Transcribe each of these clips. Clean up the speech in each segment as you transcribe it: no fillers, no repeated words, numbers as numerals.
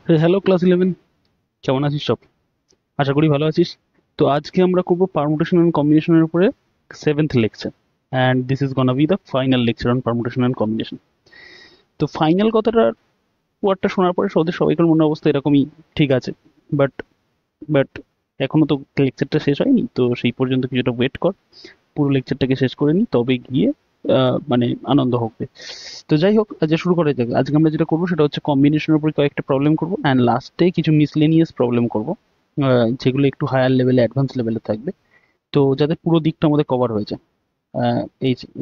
Hello class 11, কেমন আছিস সব? আশা করি ভালো আছিস। তো আজকে আমরা করবো পারমুটেশন অ্যান্ড কম্বিনেশনের উপরে 7th lecture, and this is গনা B the final lecture on permutation and combination. তো ফাইনাল কথাটার ওয়ার্ডটা শোনার পরে ওদের সবাইকার মনে অবস্থা এরকমই, ঠিক আছে, বাট বাট এখনো তো লেকচারটা শেষ হয়নি, তো সেই পর্যন্ত কিছুটা ওয়েট কর, পুরো লেকচারটাকে শেষ করে নি, তবে গিয়ে মানে আনন্দ হবে। তো যাই হোক, আজ শুরু করা যাক। আজকে আমরা যেটা করবো সেটা হচ্ছে কম্বিনেশনের উপরে কয়েকটা প্রবলেম করবো, অ্যান্ড লাস্টে কিছু মিসলেনিয়াস প্রবলেম করবো, যেগুলো একটু হায়ার লেভেলে, অ্যাডভান্স লেভেলে থাকবে, তো যাতে পুরো দিকটা আমাদের কভার হয়ে যায়।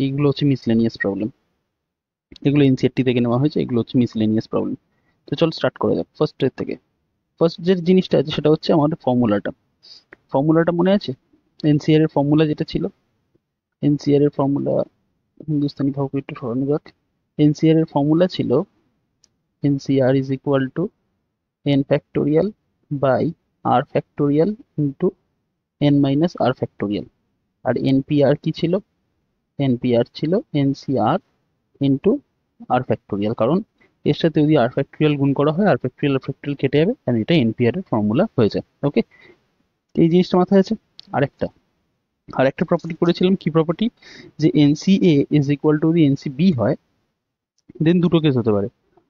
এইগুলো হচ্ছে মিসলেনিয়াস প্রবলেম, এগুলো এনসিআরটি থেকে নেওয়া হয়েছে, এগুলো হচ্ছে মিসলেনিয়াস প্রবলেম। তো চল স্টার্ট করা যাক ফার্স্ট এর থেকে। ফার্স্ট যে জিনিসটা আছে সেটা হচ্ছে আমাদের ফর্মুলাটা। ফর্মুলাটা মনে আছে? এনসিআর এর ফর্মুলা যেটা ছিল, এনসিআর এর ফর্মুলা, হিন্দুস্তানি ভাবে একটু সরানো যাক। এনসিআর এর ফর্মুলা ছিল NCR is equal to n factorial by r factorial into n minus r factorial। R npr কি ছিল? npr ছিল ncr into r factorial, কারণ এর সাথে যদি r factorial গুণ করা হয়, r factorial r factorial কেটে যাবে, and এটা npr এর ফর্মুলা হয়ে যায়। ওকে, এই জিনিসটা মাথায় আছে। আরেকটা আরেকটা প্রপার্টি করেছিলাম, কি প্রপার্টি? যে nca is equal to যদি ncb হয়, দেন দুটো কেস হতে পারে,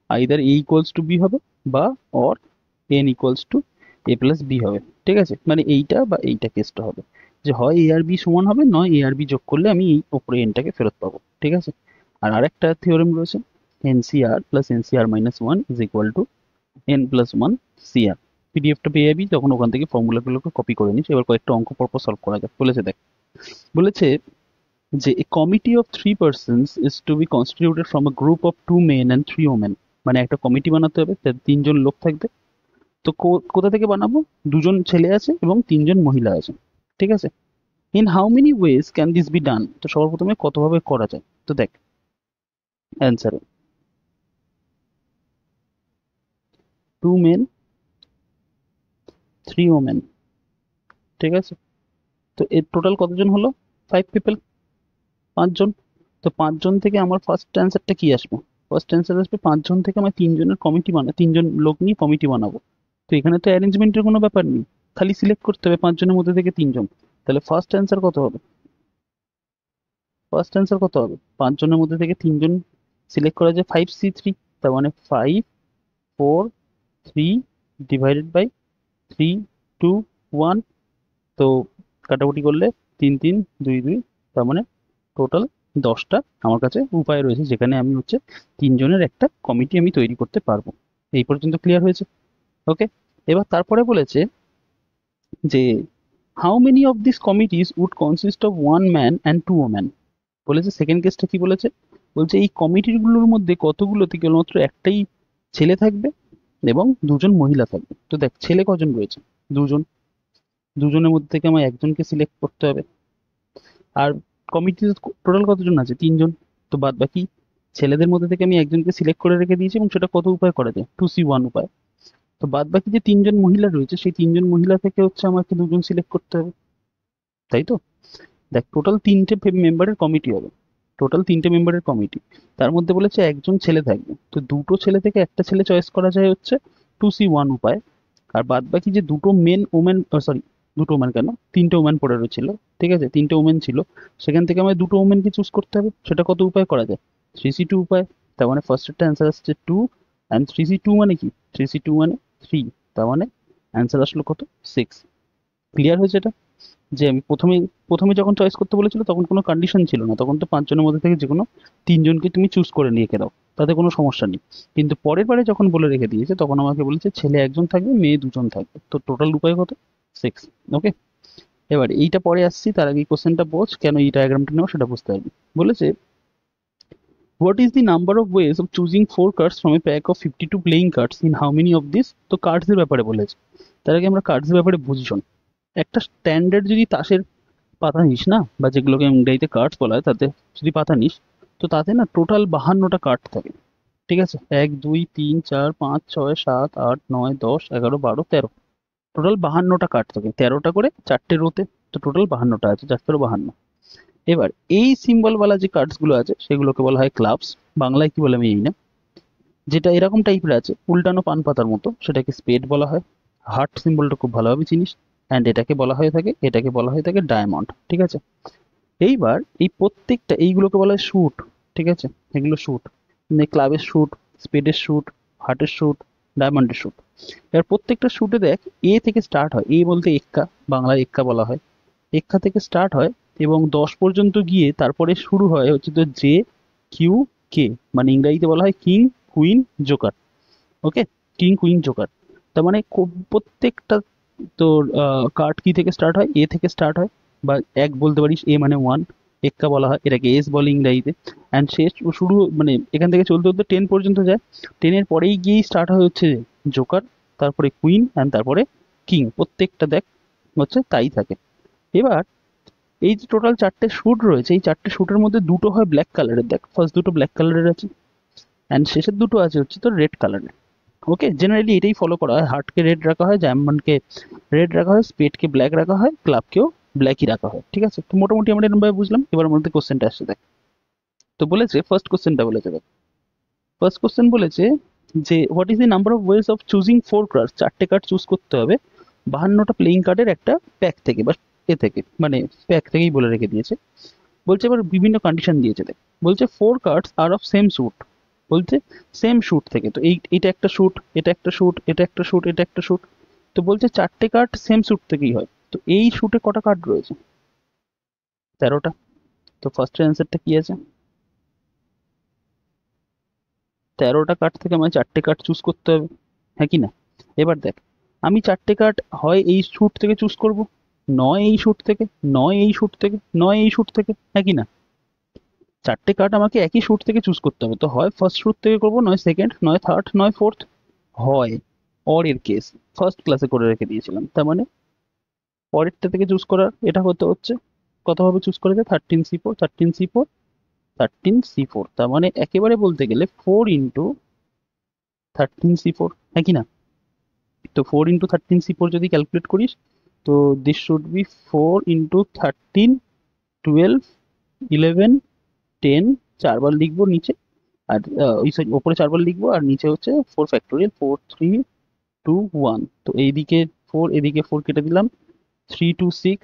either a equals to b হবে, বা or n equals to a plus b হবে। ঠিক আছে, মানে এইটা বা এইটা কেসটা হবে, যে হয় a আর b সমান হবে, নয় a আর b যোগ করলে আমি এই ওপরে nটাকে ফেরত পাবো। ঠিক আছে, আর আরেকটা থিওরেম রয়েছে, ncr plus ncr minus one is equal to n plus one cr। পিডিএফটা পেয়ে যাবি, তখন ওখান থেকে ফর্মুলাগুলোকে কপি করে নিস। এবার কয়েকটা অঙ্ক পরপর সলভ করা যাক। বলেছে দেখ, বলেছে যে a committee of 3 persons is to be constituted from a group of 2 men and 3 women। মানে একটা কমিটি বানাতে হবে, তার 3জন লোক থাকবে। তো কোথা থেকে বানাবো? দুজন ছেলে আছে এবং 3জন মহিলা আছে। ঠিক আছে, in how many ways can this be ডান? তো সবার প্রথমে কতভাবে করা যায়, তো দেখ অ্যান্সারে 2 men 3 women। ঠিক আছে, তো এর টোটাল কতজন হলো? 5 people, 5 জন। তো 5 জন থেকে আমার ফার্স্ট অ্যান্সারটা কি আসবে? ফার্স্ট অ্যান্সার আসবে 5 জন থেকে আমার 3জনের কমিটি বানাবো, 3জন লোক নিয়ে কমিটি বানাবো। তো এখানে তো অ্যারেঞ্জমেন্টের কোনো ব্যাপার নেই, খালি সিলেক্ট করতে হবে 5 জনের মধ্যে থেকে 3জন। তাহলে ফার্স্ট অ্যান্সার কত হবে? ফার্স্ট অ্যান্সার কত হবে? 5 জনের মধ্যে থেকে 3জন সিলেক্ট করা যায় 5c3, তার মানে 5 4 3 ডিভাইডেড বাই 3 2 1। তো কাটাকুটি করলে 3 3 2 2, তার মানে টোটাল 10টা আমার কাছে উপায় রয়েছে, যেখানে আমি হচ্ছে 3জনের একটা কমিটি আমি তৈরি করতে পারবো। এই পর্যন্ত ক্লিয়ার হয়েছে? ওকে, এবার তারপরে বলেছে যে how many of this committees would consist of 1 man and 2 women। বলেছে সেকেন্ড কেসটা কি বলেছে? বলছে এই কমিটিগুলোর মধ্যে কতগুলোতে কেবলমাত্র একটাই ছেলে থাকবে এবং 2জন মহিলা থাকবে। তো দেখ ছেলে কজন রয়েছে? 2জন। 2জনের মধ্যে থেকে আমার একজনকে সিলেক্ট করতে হবে, আর কমিটিতে টোটাল কতজন আছে? 3জন। তো বাদ বাকি ছেলেদের মধ্যে থেকে আমি একজনকে সিলেক্ট করে রেখে দিয়েছি, এবং সেটা কত উপায় করা যায়? 2c1 উপায়। তো বাদ বাকি যে 3জন মহিলা রয়েছে, সেই 3জন মহিলা থেকে হচ্ছে আমাকে 2জন সিলেক্ট করতে হবে, তাই তো? দেখ টোটাল 3টে মেম্বারের কমিটি হবে, টোটাল 3টে মেম্বারের কমিটি। তার মধ্যে বলেছে একজন ছেলে থাকবে, তো দুটো ছেলে থেকে একটা ছেলে চয়েস করা যায় হচ্ছে 2c1 উপায়। আর বাদ বাকি যে দুটো মেন ওমেন, সরি, দুটো ওমেন কেন, 3টে ওমেন পড়ে রয়েছিল, ঠিক আছে, 3টে ওমেন ছিল, সেখান থেকে আমায় দুটো ওমেনকে চুজ করতে হবে। সেটা কত উপায় করা যায়? 3c2 উপায়। তার মানে ফার্স্ট একটা অ্যান্সার আসছে 2, অ্যান্ড 3c2 মানে কি? 3c2 মানে 3, তার মানে অ্যান্সার আসলো কত? 6। ক্লিয়ার হয়েছে এটা? যে আমি প্রথমে প্রথমে যখন চয়েস করতে বলেছিল তখন কোনো কন্ডিশন ছিল না, তখন তো 5 জনের মধ্যে থেকে যে কোনো 3জনকে তুমি চুজ করে নিয়ে রেখে দাও, তাতে কোনো সমস্যা নেই। কিন্তু পরের বারে যখন বলে রেখে দিয়েছে, তখন আমাকে বলেছে ছেলে একজন থাকবে, মেয়ে 2জন থাকবে, তো টোটাল উপায় কত? 6। ওকে, এবার এইটা পরে আসছি, তার আগে কোশ্চেনটা বোঝ, কেন এই ডায়াগ্রামটা নেওয়া সেটা বুঝতে পারবি। বলেছে what is the number of ways of choosing 4 cards from a pack of 52 playing cards in how many of this? তো কার্ডসের ব্যাপারে বলেছে। তার আগে আমরা কার্ডসের ব্যাপারে বুঝি শোন। একটা স্ট্যান্ডার্ড যদি তাসের পাতা নিস না, বা যেগুলোকে ইংরেজিতে কার্ডস বলা হয়, তাতে যদি পাতা নিস, তো তাতে না টোটাল 52টা কার্ড থাকে। ঠিক আছে, 1 2 3 4 5 6 7 8 9 10 11 12 13, টোটাল 52টা কার্ড থাকে, 13টা করে 4টে রোতে, তো টোটাল 52টা আছে, 4 52। এবার এই সিম্বল ওয়ালা যে কার্ডস গুলো আছে সেগুলোকে বলা হয় ক্লাবস। বাংলায় কি বলে আমি এই না, যেটা এরকম টাইপের আছে উল্টানো পান পাতার মতো, সেটাকে স্পেড বলা হয়। হার্ট সিম্বলটা খুব ভালোভাবে চিনিস। অ্যান্ড এটাকে বলা হয়ে থাকে ডায়মন্ড, ঠিক আছে। এইবার এই প্রত্যেকটা এইগুলোকে বলা হয় শ্যুট, ঠিক আছে। এগুলো শ্যুট, ক্লাবের শ্যুট, স্পেডের শ্যুট, হার্টের শ্যুট, ডায়মন্ডের শ্যুট। এবার প্রত্যেকটা শ্যুটে দেখ এ থেকে স্টার্ট হয়, এ বলতে এক্কা, বাংলায় এক্কা বলা হয়। এক্কা থেকে স্টার্ট হয় এবং 10 পর্যন্ত গিয়ে তারপরে শুরু হয় হচ্ছে তো জে কিউ কে, মানে ইংরেজিতে বলা হয় কিং কুইন জোকার। ওকে, কিং কুইন জোকার। তার মানে প্রত্যেকটা তোর কার্ড কি থেকে স্টার্ট হয়, এ থেকে স্টার্ট হয়, বা এক বলতে পারিস, এ মানে ওয়ান, এক্কা বলা হয়, এটাকে এস বলে ইংরাজিতে। অ্যান্ড শেষ শুরু মানে এখান থেকে চলতে চলতে 10 পর্যন্ত যায়। 10-এর পরেই গিয়েই স্টার্ট হয় হচ্ছে জোকার, তারপরে কুইন অ্যান্ড তারপরে কিং। প্রত্যেকটা দেখ হচ্ছে তাই থাকে। এবার এই যে টোটাল 4টে শ্যুট রয়েছে, এই 4টে শ্যুটের মধ্যে দুটো হয় ব্ল্যাক কালারের, দেখ ফার্স্ট দুটো ব্ল্যাক কালারের আছে অ্যান্ড শেষের দুটো আছে হচ্ছে তোর রেড কালারের। ওকে, জেনারেলি এটাই ফলো করা হয়, হার্টকে রেড রাখা হয়, ডায়মন্ডকে রেড রাখা হয়, স্পেডকে ব্ল্যাক রাখা হয়, ক্লাবকেও ব্ল্যাকই রাখা হয়, ঠিক আছে। তো মোটামুটি আমরা এরকমভাবে বুঝলাম। এবার মধ্যে কোশ্চেনটা আসছে দেখ। তো বলেছে ফার্স্ট কোশ্চেনটা বলেছে দেখ, ফার্স্ট কোশ্চেন বলেছে যে what is the number of ways of choosing 4 card, 4টে কার্ড চুজ করতে হবে 52টা প্লেইং কার্ডের একটা প্যাক থেকে বা এ থেকে, মানে প্যাক থেকেই বলে রেখে দিয়েছে। বলছে এবার বিভিন্ন কন্ডিশন দিয়েছে দেখ। বলছে 4 cards are of same suit, বলছে সেম স্যুট থেকে। তো এইটা একটা স্যুট, এটা একটা স্যুট, এটা একটা স্যুট, এটা একটা স্যুট। তো বলছে 4টে কার্ড সেম স্যুট থেকেই হয়। তো এই স্যুটে কটা কার্ড রয়েছে? 13টা। তো ফার্স্টের অ্যান্সারটা কি আছে? 13টা কার্ড থেকে আমায় 4টে কার্ড চুজ করতে হবে, হ্যাঁ কি না? এবার দেখ, আমি 4টে কার্ড হয় এই স্যুট থেকে চুজ করব, নয় এই স্যুট থেকে, নয় এই স্যুট থেকে, নয় এই স্যুট থেকে, হ্যাঁ কি না? 4টে কার্ড আমাকে একই স্যুট থেকে চুজ করতে হবে। তো হয় ফার্স্ট স্যুট থেকে করবো, নয় সেকেন্ড, নয় থার্ড, নয় ফোর্থ, হয় অর এর কেস ফার্স্ট ক্লাসে করে রেখে দিয়েছিলাম। তার মানে পরেরটা থেকে চুজ করার এটা হতে হচ্ছে কতভাবে চুজ করে দেয়, 13C4, 13C4, 13C4। তার মানে একেবারে বলতে গেলে 4 × 13C4, হ্যাঁ কি না? তো 4 × 13C4 যদি ক্যালকুলেট করিস, তো দিস শুড বি 4 × 13, 12, 11, 10, 4বার লিখবো নিচে, আর ওই সাইড ওপরে 4বার লিখবো, আর নিচে হচ্ছে 4 ফ্যাক্টোরিয়াল, 4 3 2 1। তো এইদিকে 4, এদিকে 4 কেটে দিলাম, 3 2 6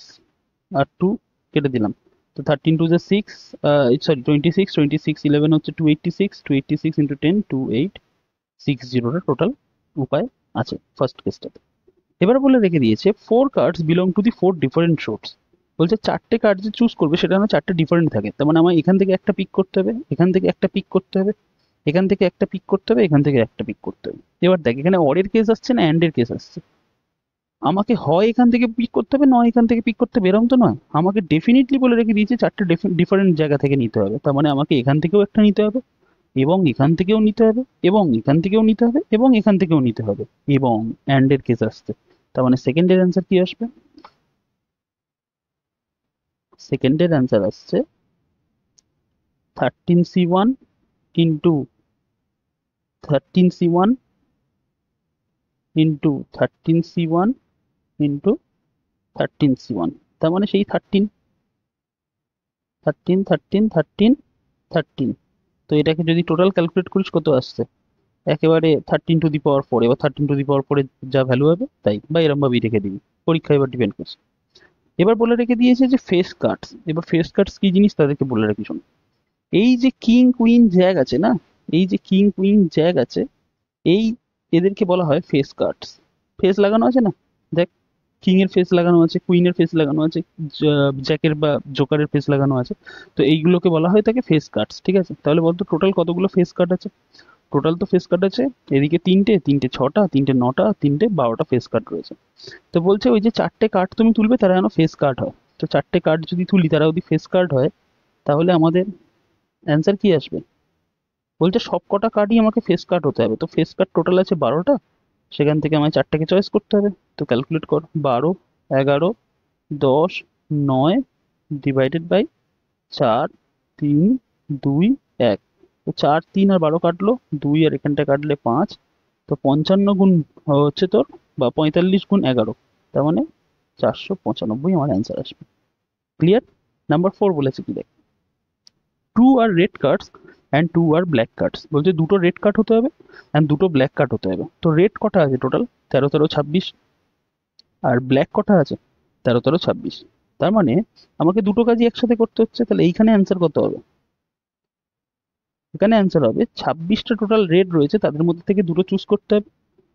আর 2 কেটে দিলাম। তো 13 2 6, সরি 26, 26 11 হচ্ছে 286, 286 ইন্টু 10, 2860 টোটাল উপায় আছে ফার্স্ট কেসটাতে। এবার বলে রেখে দিয়েছে 4 cards belong to the 4 different suits. বলছে 4টে কার্ড যে চুজ করবে সেটা যেন 4টে ডিফারেন্ট থাকে। তার মানে আমার এখান থেকে একটা পিক করতে হবে, এখান থেকে একটা পিক করতে হবে, এখান থেকে একটা পিক করতে হবে, এখান থেকে একটা পিক করতে হবে। এবার দেখ এখানে অরের কেস আসছে না অ্যান্ডের কেস আসছে। আমাকে হয় এখান থেকে পিক করতে হবে, নয় এখান থেকে পিক করতে হবে, এরকম তো নয়। আমাকে ডেফিনেটলি বলে রেখে দিয়েছে 4টে ডিফারেন্ট জায়গা থেকে নিতে হবে। তার মানে আমাকে এখান থেকেও একটা নিতে হবে, এবং এখান থেকেও নিতে হবে, এবং এখান থেকেও নিতে হবে, এবং এখান থেকেও নিতে হবে, এবং অ্যান্ডের কেস আসছে। তার মানে সেকেন্ডের অ্যান্সার কি আসবে? সেকেন্ডের অ্যান্সার আসছে 13C1 into 13C1 into 13C1 into 13C1। তার মানে সেই 13, 13, 13, 13, 13। তো এটাকে যদি টোটাল ক্যালকুলেট করিস কত আসছে, একেবারে 13⁴। এবার 13⁴ যা ভ্যালু হবে তাই, বা এরম ভাবেই রেখে দিবি, পরীক্ষা এবার ডিপেন্ড করছে। এবার বলে রেখে দিয়েছে যে ফেস কার্ডস। এবার ফেস কার্ডস কি জিনিস তাদেরকে বলে রাখি শোন। এই যে কিং কুইন জ্যাক আছে না, এই যে কিং কুইন জ্যাক আছে, এই এদেরকে বলা হয় ফেস কার্ডস। ফেস লাগানো আছে না, দেখ কিং এর ফেস লাগানো আছে, কুইনের ফেস লাগানো আছে, জ্যাকের বা জোকারের ফেস লাগানো আছে। তো এইগুলোকে বলা হয় তাকে ফেস কার্ডস, ঠিক আছে। তাহলে বলতো টোটাল কতগুলো ফেস কার্ড আছে? টোটাল তো ফেস কার্ড আছে এদিকে তিনটে, তিনটে 6টা, তিনটে 9টা, তিনটে 12টা ফেস কার্ড রয়েছে। তো বলছে ওই যে 4টে কার্ড তুমি তুলবে তারা যেন ফেস কার্ড হয়। তো 4টে কার্ড যদি তুলি তারা যদি ফেস কার্ড হয়, তাহলে আমাদের অ্যান্সার কি আসবে? বলছে সব কটা কার্ডই আমাকে ফেস কার্ড হতে হবে। তো ফেস কার্ড টোটাল আছে 12টা, সেখান থেকে আমায় 4টাকে চয়েস করতে হবে। তো ক্যালকুলেট কর, 12, 11, 10, 9 ডিভাইডেড বাই 4, 3, 2, 1। তো 4, 3 আর 12 কাটলো, 2 আর এখানটা কাটলে 5। তো 55 গুণ হচ্ছে তোর, বা 45 গুণ 11, তার মানে 495 আমার অ্যান্সার আসবে। ক্লিয়ার? নাম্বার 4 বলেছে কি দেখ, two are red cards and 2 are black cards. বলছে দুটো রেড কার্ড হতে হবে অ্যান্ড দুটো ব্ল্যাক কার্ড হতে হবে। তো রেড কটা আছে টোটাল? 13 13 26। আর ব্ল্যাক কটা আছে? 13 13 26। তার মানে আমাকে দুটো কাজই একসাথে করতে হচ্ছে। তাহলে এইখানে অ্যান্সার কত হবে? এখানে অ্যান্সার হবে 26টা টোটাল রেড রয়েছে তাদের মধ্যে থেকে দুটো চুজ করতে হবে,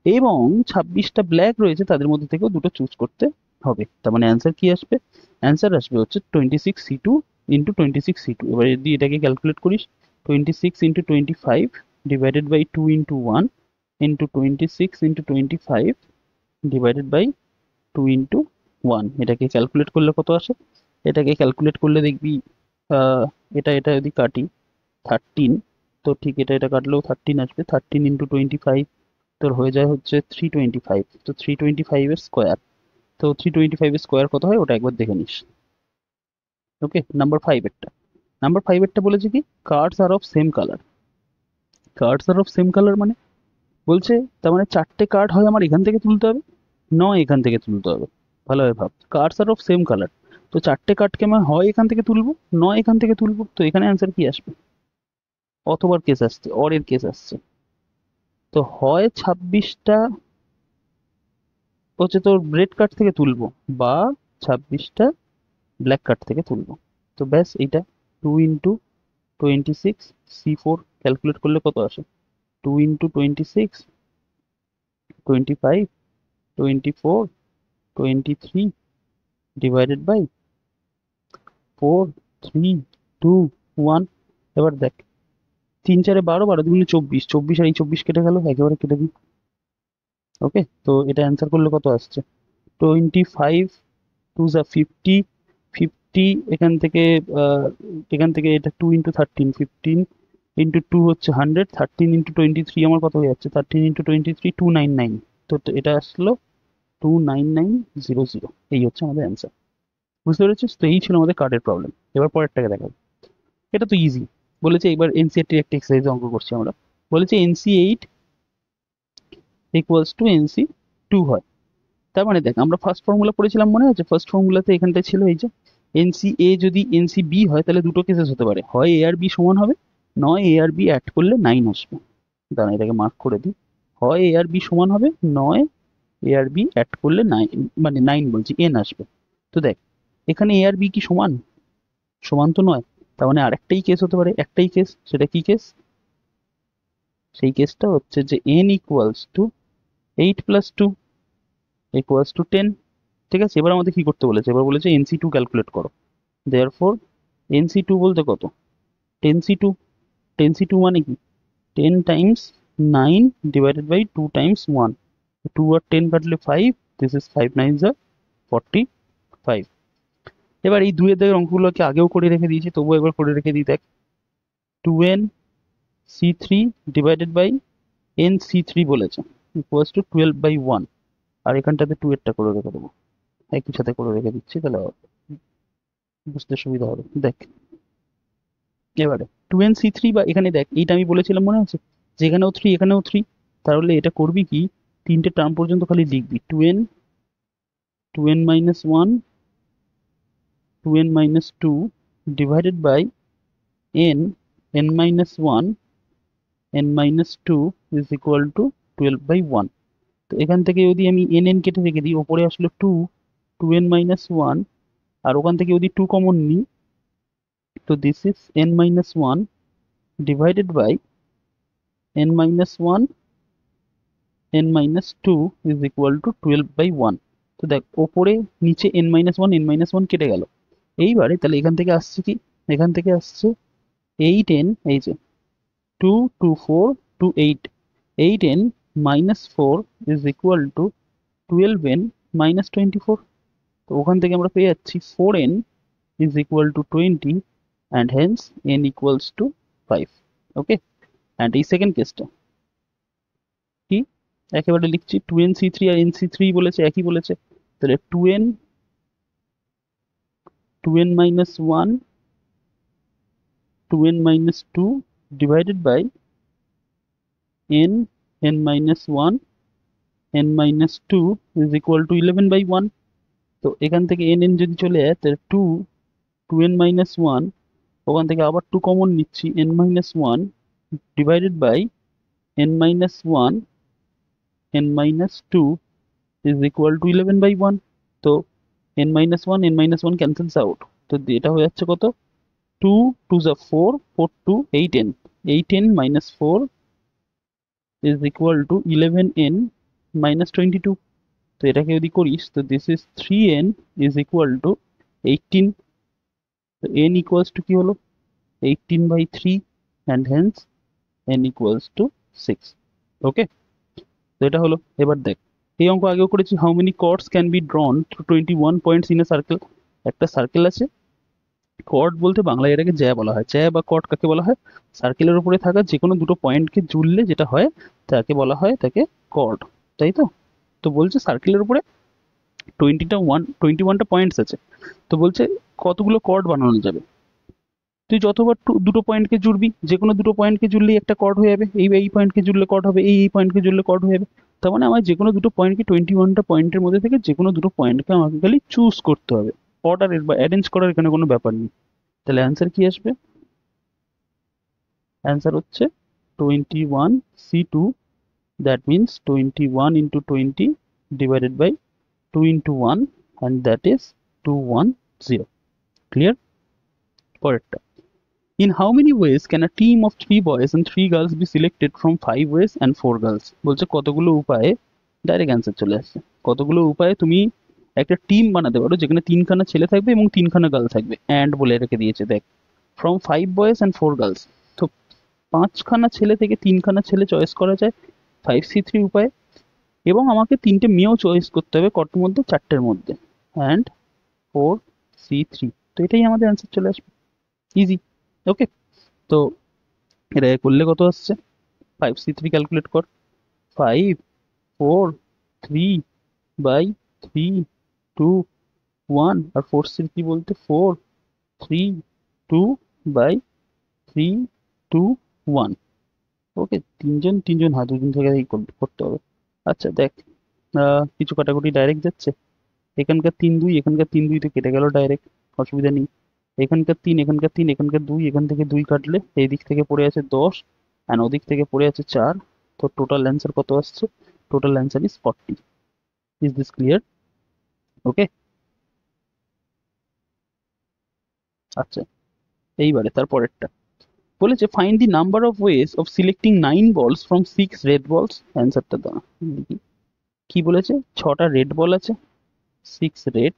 এবং 26টা ব্ল্যাক রয়েছে তাদের মধ্যে থেকেও দুটো চুজ করতে হবে। তার মানে অ্যান্সার কি আসবে? অ্যান্সার আসবে হচ্ছে 26C2 ইন্টু 26C2। এবার যদি এটাকে ক্যালকুলেট করিস, 26 into 25 divided by 2 into 1 into 26 into 25 divided by 2 into 1, এটাকে ক্যালকুলেট করলে কত আসে? এটাকে ক্যালকুলেট করলে দেখবি এটা এটা যদি কাটি 13, তো ঠিক এটা কাটলেও 13 আসবে। 13 ইন্টু 25 তোর হয়ে যায় হচ্ছে 325। তো 325 এর স্কোয়ার, তো 325 এর স্কোয়ার কত হয় ওটা একবার দেখে নিস। ওকে, নাম্বার 5 এরটা, নাম্বার 5 এরটা বলেছে কি cards are of same colour. Cards are of same colour মানে বলছে তার মানে চারটে কার্ড হয় আমার এখান থেকে তুলতে হবে, নয় এখান থেকে তুলতে হবে। ভালোভাবে ভাব, cards are of same colour, তো চারটে কার্ডকে আমি হয় এখান থেকে তুলবো নয় এখান থেকে তুলবো। তো এখানে অ্যান্সার কি আসবে? অথবার কেস আসছে, অরের কেস আসছে। তো হয় 26টা হচ্ছে তোর রেড কার্ড থেকে তুলবো, বা 26টা ব্ল্যাক কার্ড থেকে তুলবো। তো ব্যাস এইটা 2 ইন্টু 26 C4 ক্যালকুলেট করলে কত আসে? 2 ইন্টু 26 25 24 23 ডিভাইডেড বাই 4 3 2 1। এবার দেখ 3 4 12, 12 দুগুণে 24, 24 আর এই 24 কেটে গেল, একেবারে কেটে দিই। ওকে, তো এটা অ্যান্সার করলে কত আসছে? 25 2 যা 50, 50 এখান থেকে এটা 2 ইন্টু 13, 15 ইন্টু 2 হচ্ছে 100, 13 ইন্টু 23 আমার কত হয়ে যাচ্ছে? 13 ইন্টু 23 299। তো এটা আসলো 29900। এই হচ্ছে আমাদের অ্যান্সার। বুঝতে পেরেছিস? তো এই ছিল আমাদের কার্ডের প্রবলেম। এবার পরেরটাকে দেখাবো। এটা তো ইজি। বলেছে এবার এনসিইআরটির একটা এক্সারসাইজ অঙ্ক করছি আমরা। বলেছে NC8 ইকুয়ালস টু NC2 হয়। তার মানে দেখ আমরা ফার্স্ট ফর্মুলা পড়েছিলাম, মনে আছে? ফার্স্ট ফর্মুলাতে এখানটা ছিল এই যে NCA যদি NCB হয় তাহলে দুটো কেসেস হতে পারে, হয় A আর B সমান হবে, নয় A আর B অ্যাড করলে 9 আসবে। দাঁড়া এটাকে মার্ক করে দিই। হয় A আর B সমান হবে, নয় A আর B অ্যাড করলে 9, মানে 9 বলছি N আসবে। তো দেখ এখানে A আর B কি সমান? সমান তো নয়। তার মানে আরেকটাই কেস হতে পারে, একটাই কেস। সেটা কি কেস? সেই কেসটা হচ্ছে যে N equals to 8 plus 2 equals to 10। ঠিক আছে, এবার আমাদের কি করতে বলেছে? এবার বলেছে NC2 ক্যালকুলেট করো। দেয়ারফর NC2 বলতে কত? 10C2। 10C2 মানে কি? 10 টাইমস 9 ডিভাইডেড বাই 2 টাইমস 1। 2 আর 10 কাটলে 5, দিস ইজ 5 9 যা 45। এবার এই দুইয়ের দাগের অঙ্কগুলোকে আগেও করে রেখে দিয়েছি, তবুও একবার করে রেখে দিই। দেখ 2NC3 ডিভাইডেড বাই NC3 বলেছে ইকুয়ালস টু 12/1। আর এখানটাতে 2 এরটা করে রেখে দেবো, একই সাথে করে রেখে দিচ্ছি, তাহলে বুঝতে সুবিধা হবে। দেখ এবারে 2NC3, বা এখানে দেখ এইটা আমি বলেছিলাম মনে আছে যে এখানেও 3 এখানেও 3। তাহলে এটা করবি কি, তিনটে টার্ম পর্যন্ত খালি লিখবি 2n, 2n minus 1, 2n minus 2 divided by n, n minus 1, n minus 2 is equal to 12/1। তো এখান থেকে যদি আমি n কেটে রেখে দিই, ওপরে আসলো 2, 2n minus 1, আর ওখান থেকে যদি 2 কমন নিই, তো this is n minus 1 divided by n minus 1, n minus 2 is equal to 12/1। তো দেখ ওপরে নিচে n minus 1 n minus 1 কেটে গেল। এইবারে তাহলে এখান থেকে আসছে কি? এখান থেকে আসছে 8n, এই যে 2 2 4 2 8, 8n minus 4 is equal to 12n minus 24। তো ওখান থেকে আমরা পেয়ে যাচ্ছি 4n is equal to 20 and hence n equals to 5। Okay, and এই সেকেন্ড কেসটা কি একেবারে লিখছি, 2NC3 আর NC3 বলেছে, একই বলেছে। তাহলে 2n, 2n minus 1, 2n minus 2 divided by n, n minus 1, n minus 2 is equal to 11/1। তো এখান থেকে n যদি চলে যায় তাহলে 2, 2n minus 1 ওখান থেকে আবার 2 কমন নিচ্ছি, n-1 divided by n-1 n-2 is equal to 11/1. তো n-1 n-1 cancels out, তো এটা হয়ে যাচ্ছে কত, 2 2 যা 4 4 2 8n, 8n minus 4 is equal to 11n minus 22. তো এটাকে যদি করিস তো this is 3n is equal to 18. তো n equals to কি হলো 18/3 and hence n equals to 6. ওকে, তো এটা হলো। এবার দেখ, এই অঙ্ক আগেও করেছি, how many chords can be ড্রন through 21 points in a circle. একটা সার্কেল আছে, কর্ড বলতে বাংলায় এটাকে জ্যা বলা হয়। জ্যা বা কর্ড কাকে বলা হয়, সার্কেলের উপরে থাকা যে কোনো দুটো পয়েন্টকে জুড়লে যেটা হয় তাকে বলা হয় তাকে কর্ড, তাই তো। তো বলছে সার্কেলের উপরে 21টা পয়েন্টস আছে, তো বলছে কতগুলো কর্ড বানানো যাবে। তুই যতবার দুটো পয়েন্টকে জুড়বি, যে কোনো দুটো পয়েন্টকে জুড়লেই একটা কর্ড হয়ে যাবে, এই পয়েন্টকে জুড়লে কর্ড হবে, এই পয়েন্টকে জুড়লে কর্ড হয়ে যাবে। তার মানে আমার যে কোনো দুটো পয়েন্টকে 21টা পয়েন্টের মধ্যে থেকে যে কোনো দুটো পয়েন্টকে আমাকে খালি চুজ করতে হবে, অর্ডারের বা অ্যারেঞ্জ করার এখানে কোনো ব্যাপার নেই। তাহলে অ্যান্সার কি আসবে, অ্যান্সার হচ্ছে 21c2, that means 21 into 20 divided by 2 into 1, and that is 210. Clear? পরেরটা, in how many ways can a team of 3 boys and 3 girls be selected from 5 boys and 4 girls? বলছে কতগুলো উপায়ে, ডাইরেক্ট অ্যান্সার চলে আসছে, কতগুলো উপায়ে তুমি একটা টিম বানাতে পারো যেখানে 3খানা ছেলে থাকবে এবং 3খানা গার্ল থাকবে, অ্যান্ড বলে রেখে দিয়েছে। দেখ, ফ্রম 5 বয়েজ অ্যান্ড 4 গার্লস, তো 5খানা ছেলে থেকে 3খানা ছেলে চয়েস করা যায় 5c3 উপায়ে, এবং আমাকে 3টে মেয়েও চয়েস করতে হবে কটার মধ্যে, 4টের মধ্যে, অ্যান্ড 4c3। তো এটাই আমাদের অ্যান্সার চলে আসবে, ইজি। ওকে, তো এটা করলে কত আসছে, 5c3 ক্যালকুলেট কর, 5 4 3 বাই 3 2 1, আর 4c3 বলতে 4 3 2 বাই 3 2 1। ওকে, তিনজন তিনজন, হ্যাঁ দুজন থেকে করতে হবে। আচ্ছা দেখ, কিছু কাটাকুটি ডাইরেক্ট যাচ্ছে, এখানকার 3 2 এখানকার 3 2 তো কেটে গেল ডাইরেক্ট, অসুবিধা নেই। এখানকার 3 এখানকার 3 এখানকার 2, এখান থেকে 2 কাটলে এই দিক থেকে পড়ে আছে 10, অ্যান্ড ওদিক থেকে পড়ে আছে 4। তো টোটাল অ্যান্সার কত আসছে, total answer is 40। Is this clear? Okay, আচ্ছা এইবারে তারপরেরটা বলেছে, find the number of ways of selecting 9 balls from 6 red বলস। অ্যান্সারটা দাও, কি বলেছে, 6টা রেড বল আছে, 6 রেড,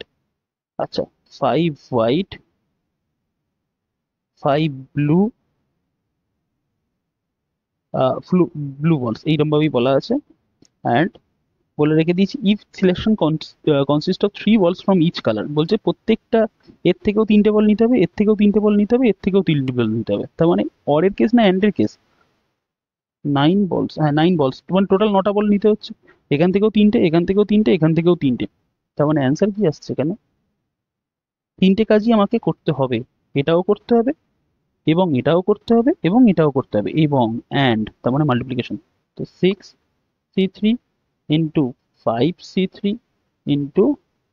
আচ্ছা 5 হোয়াইট, 5 ব্লু, ব্লু বলস এইরকম ভাবেই বলা আছে। অ্যান্ড বলে রেখে দিয়েছি, ইফ সিলেকশন কনসিস্ট অফ 3 বলস ফ্রম ইচ কালার, বলছে প্রত্যেকটা এর থেকেও 3টে বল নিতে হবে, এর থেকেও 3টে বল নিতে হবে, এর থেকেও 3টে বল নিতে হবে। তার মানে অরের কেস না অ্যান্ডের কেস, 9 বলস, হ্যাঁ 9 বলস, মানে টোটাল 9টা বল নিতে হচ্ছে, এখান থেকেও 3টে, এখান থেকেও 3টে, এখান থেকেও 3টে। তার মানে অ্যান্সার কি আসছে এখানে, 3টে কাজই আমাকে করতে হবে, এটাও করতে হবে এবং এটাও করতে হবে এবং এটাও করতে হবে এবং অ্যান্ড, তার মানে মাল্টিপ্লিকেশন। তো 6c3 into 5c3 into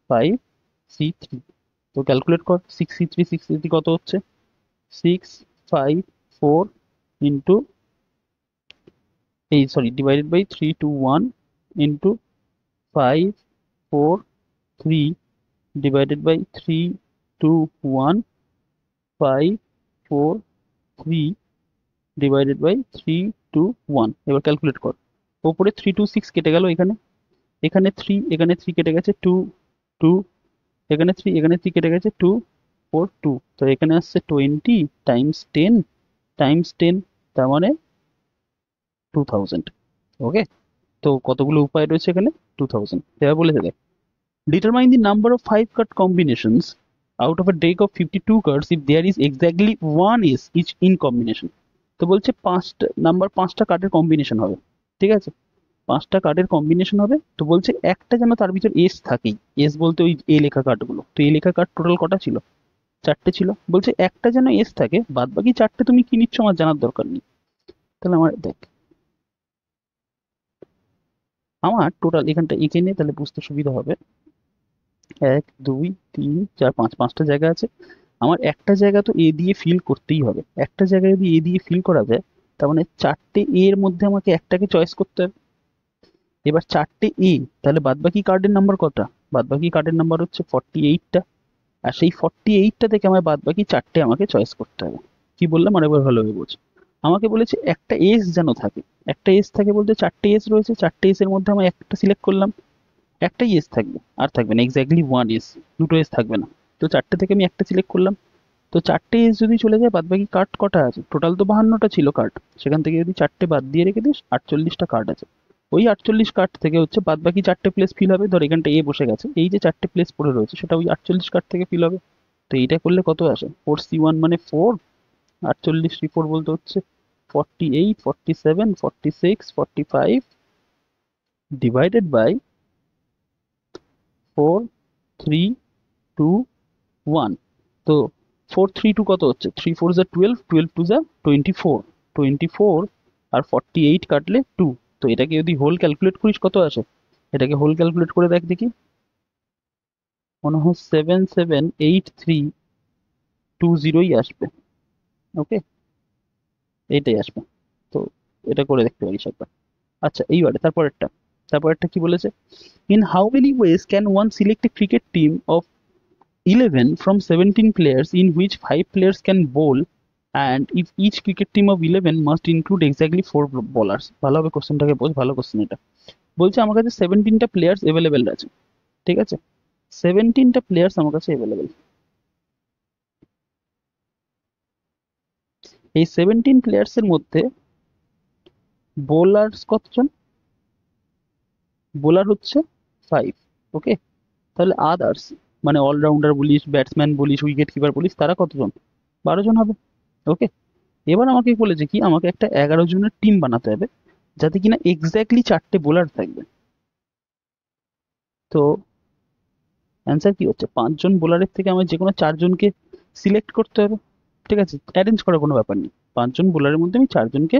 5c3, তো ক্যালকুলেট কর, 6c3 কত হচ্ছে, 6 5 4 ইন্টু, এই sorry divided by 3 2 1 into 5 4 3 divided by 3 2 1 5 4 3 divided by 3 2 1। এবার ক্যালকুলেট কর, ওপরে 3 2 6 কেটে গেল, এখানে এখানে 3 এখানে 3 কেটে গেছে 2 2, এখানে 3 এখানে 3 কেটে গেছে 2 4 2, তো এখানে আসছে 20 টাইমস 10 টাইমস 10, তার মানে 2000। ওকে, তো কতগুলো উপায় রয়েছে এখানে, 2000। এবার বলেছে দেখ, determine the number of 5 card combinations out of a deck of 52 cards if there is exactly 1 ace each in combination. তো বলছে 5টা কার্ডের কম্বিনেশন হবে, ঠিক আছে, 5টা কার্ডের কম্বিনেশন হবে। তো বলছে একটা যেন তার ভিতর এস থাকেই, এস বলতে ওই এ লেখা কার্ডগুলো, তো এ লেখা কার্ড টোটাল কটা ছিল, 4টে ছিল। বলছে একটা যেন এস থাকে, বাদ বাকি 4টে তুমি কি নিচ্ছ আমার জানার দরকার নেই। তাহলে আমার দেখ, আমার টোটাল এখানটা এঁকে নিয়ে তাহলে বুঝতে সুবিধা হবে, 1 2 3 4 5, 5টা জায়গা আছে, আমার একটা জায়গা তো এ দিয়ে ফিল করতেই হবে। একটা জায়গায় যদি এ দিয়ে ফিল করা যায়, তার মানে চারটে এ এর মধ্যে আমাকে একটাকে চয়েস করতে হবে। এবার চারটে এ, তাহলে বাদবাকি কার্ডের নাম্বার কটা? বাদবাকি কার্ডের নাম্বার হচ্ছে 48টা। আর সেই 48টা থেকে আমার বাদবাকি চারটে আমাকে চয়েস করতে হবে। কি বললাম আরেকবার ভালোভাবে বোঝ। আমাকে বলেছে একটা এস যেন থাকে। একটা এস থাকে বলতে চারটে এস রয়েছে, চারটে এস এর মধ্যে আমি একটা সিলেক্ট করলাম, একটাই এস থাকবে, আর থাকবে না এক্স্যাক্টলি ওয়ান এস, দুটো এস থাকবে না। তো চারটে থেকে আমি একটা সিলেক্ট করলাম। তো চারটে এস যদি চলে যায়, বাদবাকি কার্ড কটা আছে? টোটাল তো 52টা ছিল কার্ড, সেখান থেকে যদি চারটে বাদ দিয়ে রেখে দিস 48টা কার্ড আছে। ওই 48 কার্ড থেকে হচ্ছে বাদবাকি চারটে প্লেস ফিল হবে। ধর এখানটা এ বসে গেছে, এই যে চারটে প্লেস পড়ে রয়েছে সেটা ওই 48 কার্ড থেকে ফিল হবে। তো এইটা করলে কত আসে? 4C1 মানে 4, 48 C4 বলতে হচ্ছে 48, 47, 46, 45 ডিভাইডেড বাই 4, 3, 2, 1। তো 4, 3, 2 কত হচ্ছে? 3, 4 = 12, 12, 2 = 24, 24 আর 48 কাটলে 2। তো এটাকে যদি হোল ক্যালকুলেট করিস কত আসে? এটাকে হোল ক্যালকুলেট করে দেখ দেখি। মনে হয় 77832 আসবে। ওকে, এইটাই আসবে। তো এটা করে দেখতে পারিস একবার। আচ্ছা, এইবারে তারপরেরটা কি বলেছে? In how many ways can one select A cricket team of 11 from 17 players in which 5 players can bowl, and if each cricket team of 11 must include exactly 4 bowlers? ভালোভাবে কোশ্চেনটাকে বোঝ, ভালো কোশ্চেন এটা। বলছে আমার কাছে 17টা প্লেয়ার্স অ্যাভেলেবেল আছে, ঠিক আছে? 17টা প্লেয়ার্স আমার কাছে অ্যাভেলেবেল। এই 17 প্লেয়ার্স এর মধ্যে বোলার্স কতজন? বোলার হচ্ছে 5। ওকে, তাহলে আদার্স মানে অলরাউন্ডার বলিস, ব্যাটসম্যান বলিস, উইকেট কিপার বলিস, তারা কতজন? 12জন হবে। ওকে, এবার আমাকে বলেছে কি আমাকে একটা 11 জনের টিম বানাতে হবে, যাতে কিনা এক্স্যাক্টলি চারটে বোলার থাকবে। তো অ্যান্সার কি হচ্ছে? 5জন বোলারের থেকে আমার যে কোনো 4জনকে সিলেক্ট করতে হবে। ঠিক আছে, অ্যারেঞ্জ করার কোনো ব্যাপার নেই। 5জন বোলারের মধ্যে আমি 4জনকে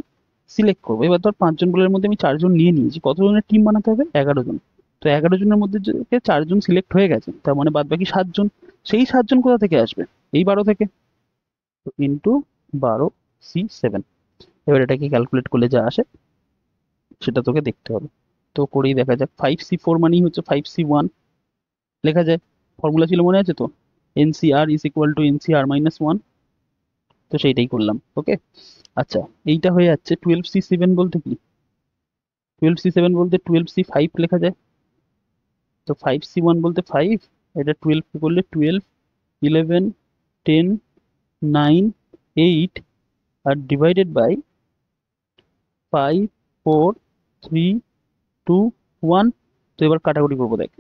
সিলেক্ট করবো। এবার ধর 5জন বোলারের মধ্যে আমি 4জন নিয়ে নিয়েছি, কতজনের টিম বানাতে হবে? 11জন। তো 11 জনের মধ্যে থেকে 4জন সিলেক্ট হয়ে গেছে, তার মানে বাদ বাকি 7জন। সেই 7জন কোথা থেকে আসবে? এই 12 থেকে। তো ইন্টু 12C7। এবার এটাকে ক্যালকুলেট করলে যা আসে সেটা তোকে দেখতে হবে। তো করেই দেখা যাক। 5C4 মানেই হচ্ছে 5C1 লেখা যায়। ফর্মুলা ছিল মনে আছে তো? NCR is equal to NCR-1। তো সেইটাই করলাম। ওকে, আচ্ছা, এইটা হয়ে যাচ্ছে। 12C7 বলতে কি? 12C7 বলতে 12C5 লেখা যায়। তো 5C1 বলতে 5, এটা 12 করলে 12, 11, 10, 9, 8 আর ডিভাইডেড বাই 5, 4, 3, 2, 1। তো এবার কাটাকুটি করবো। দেখ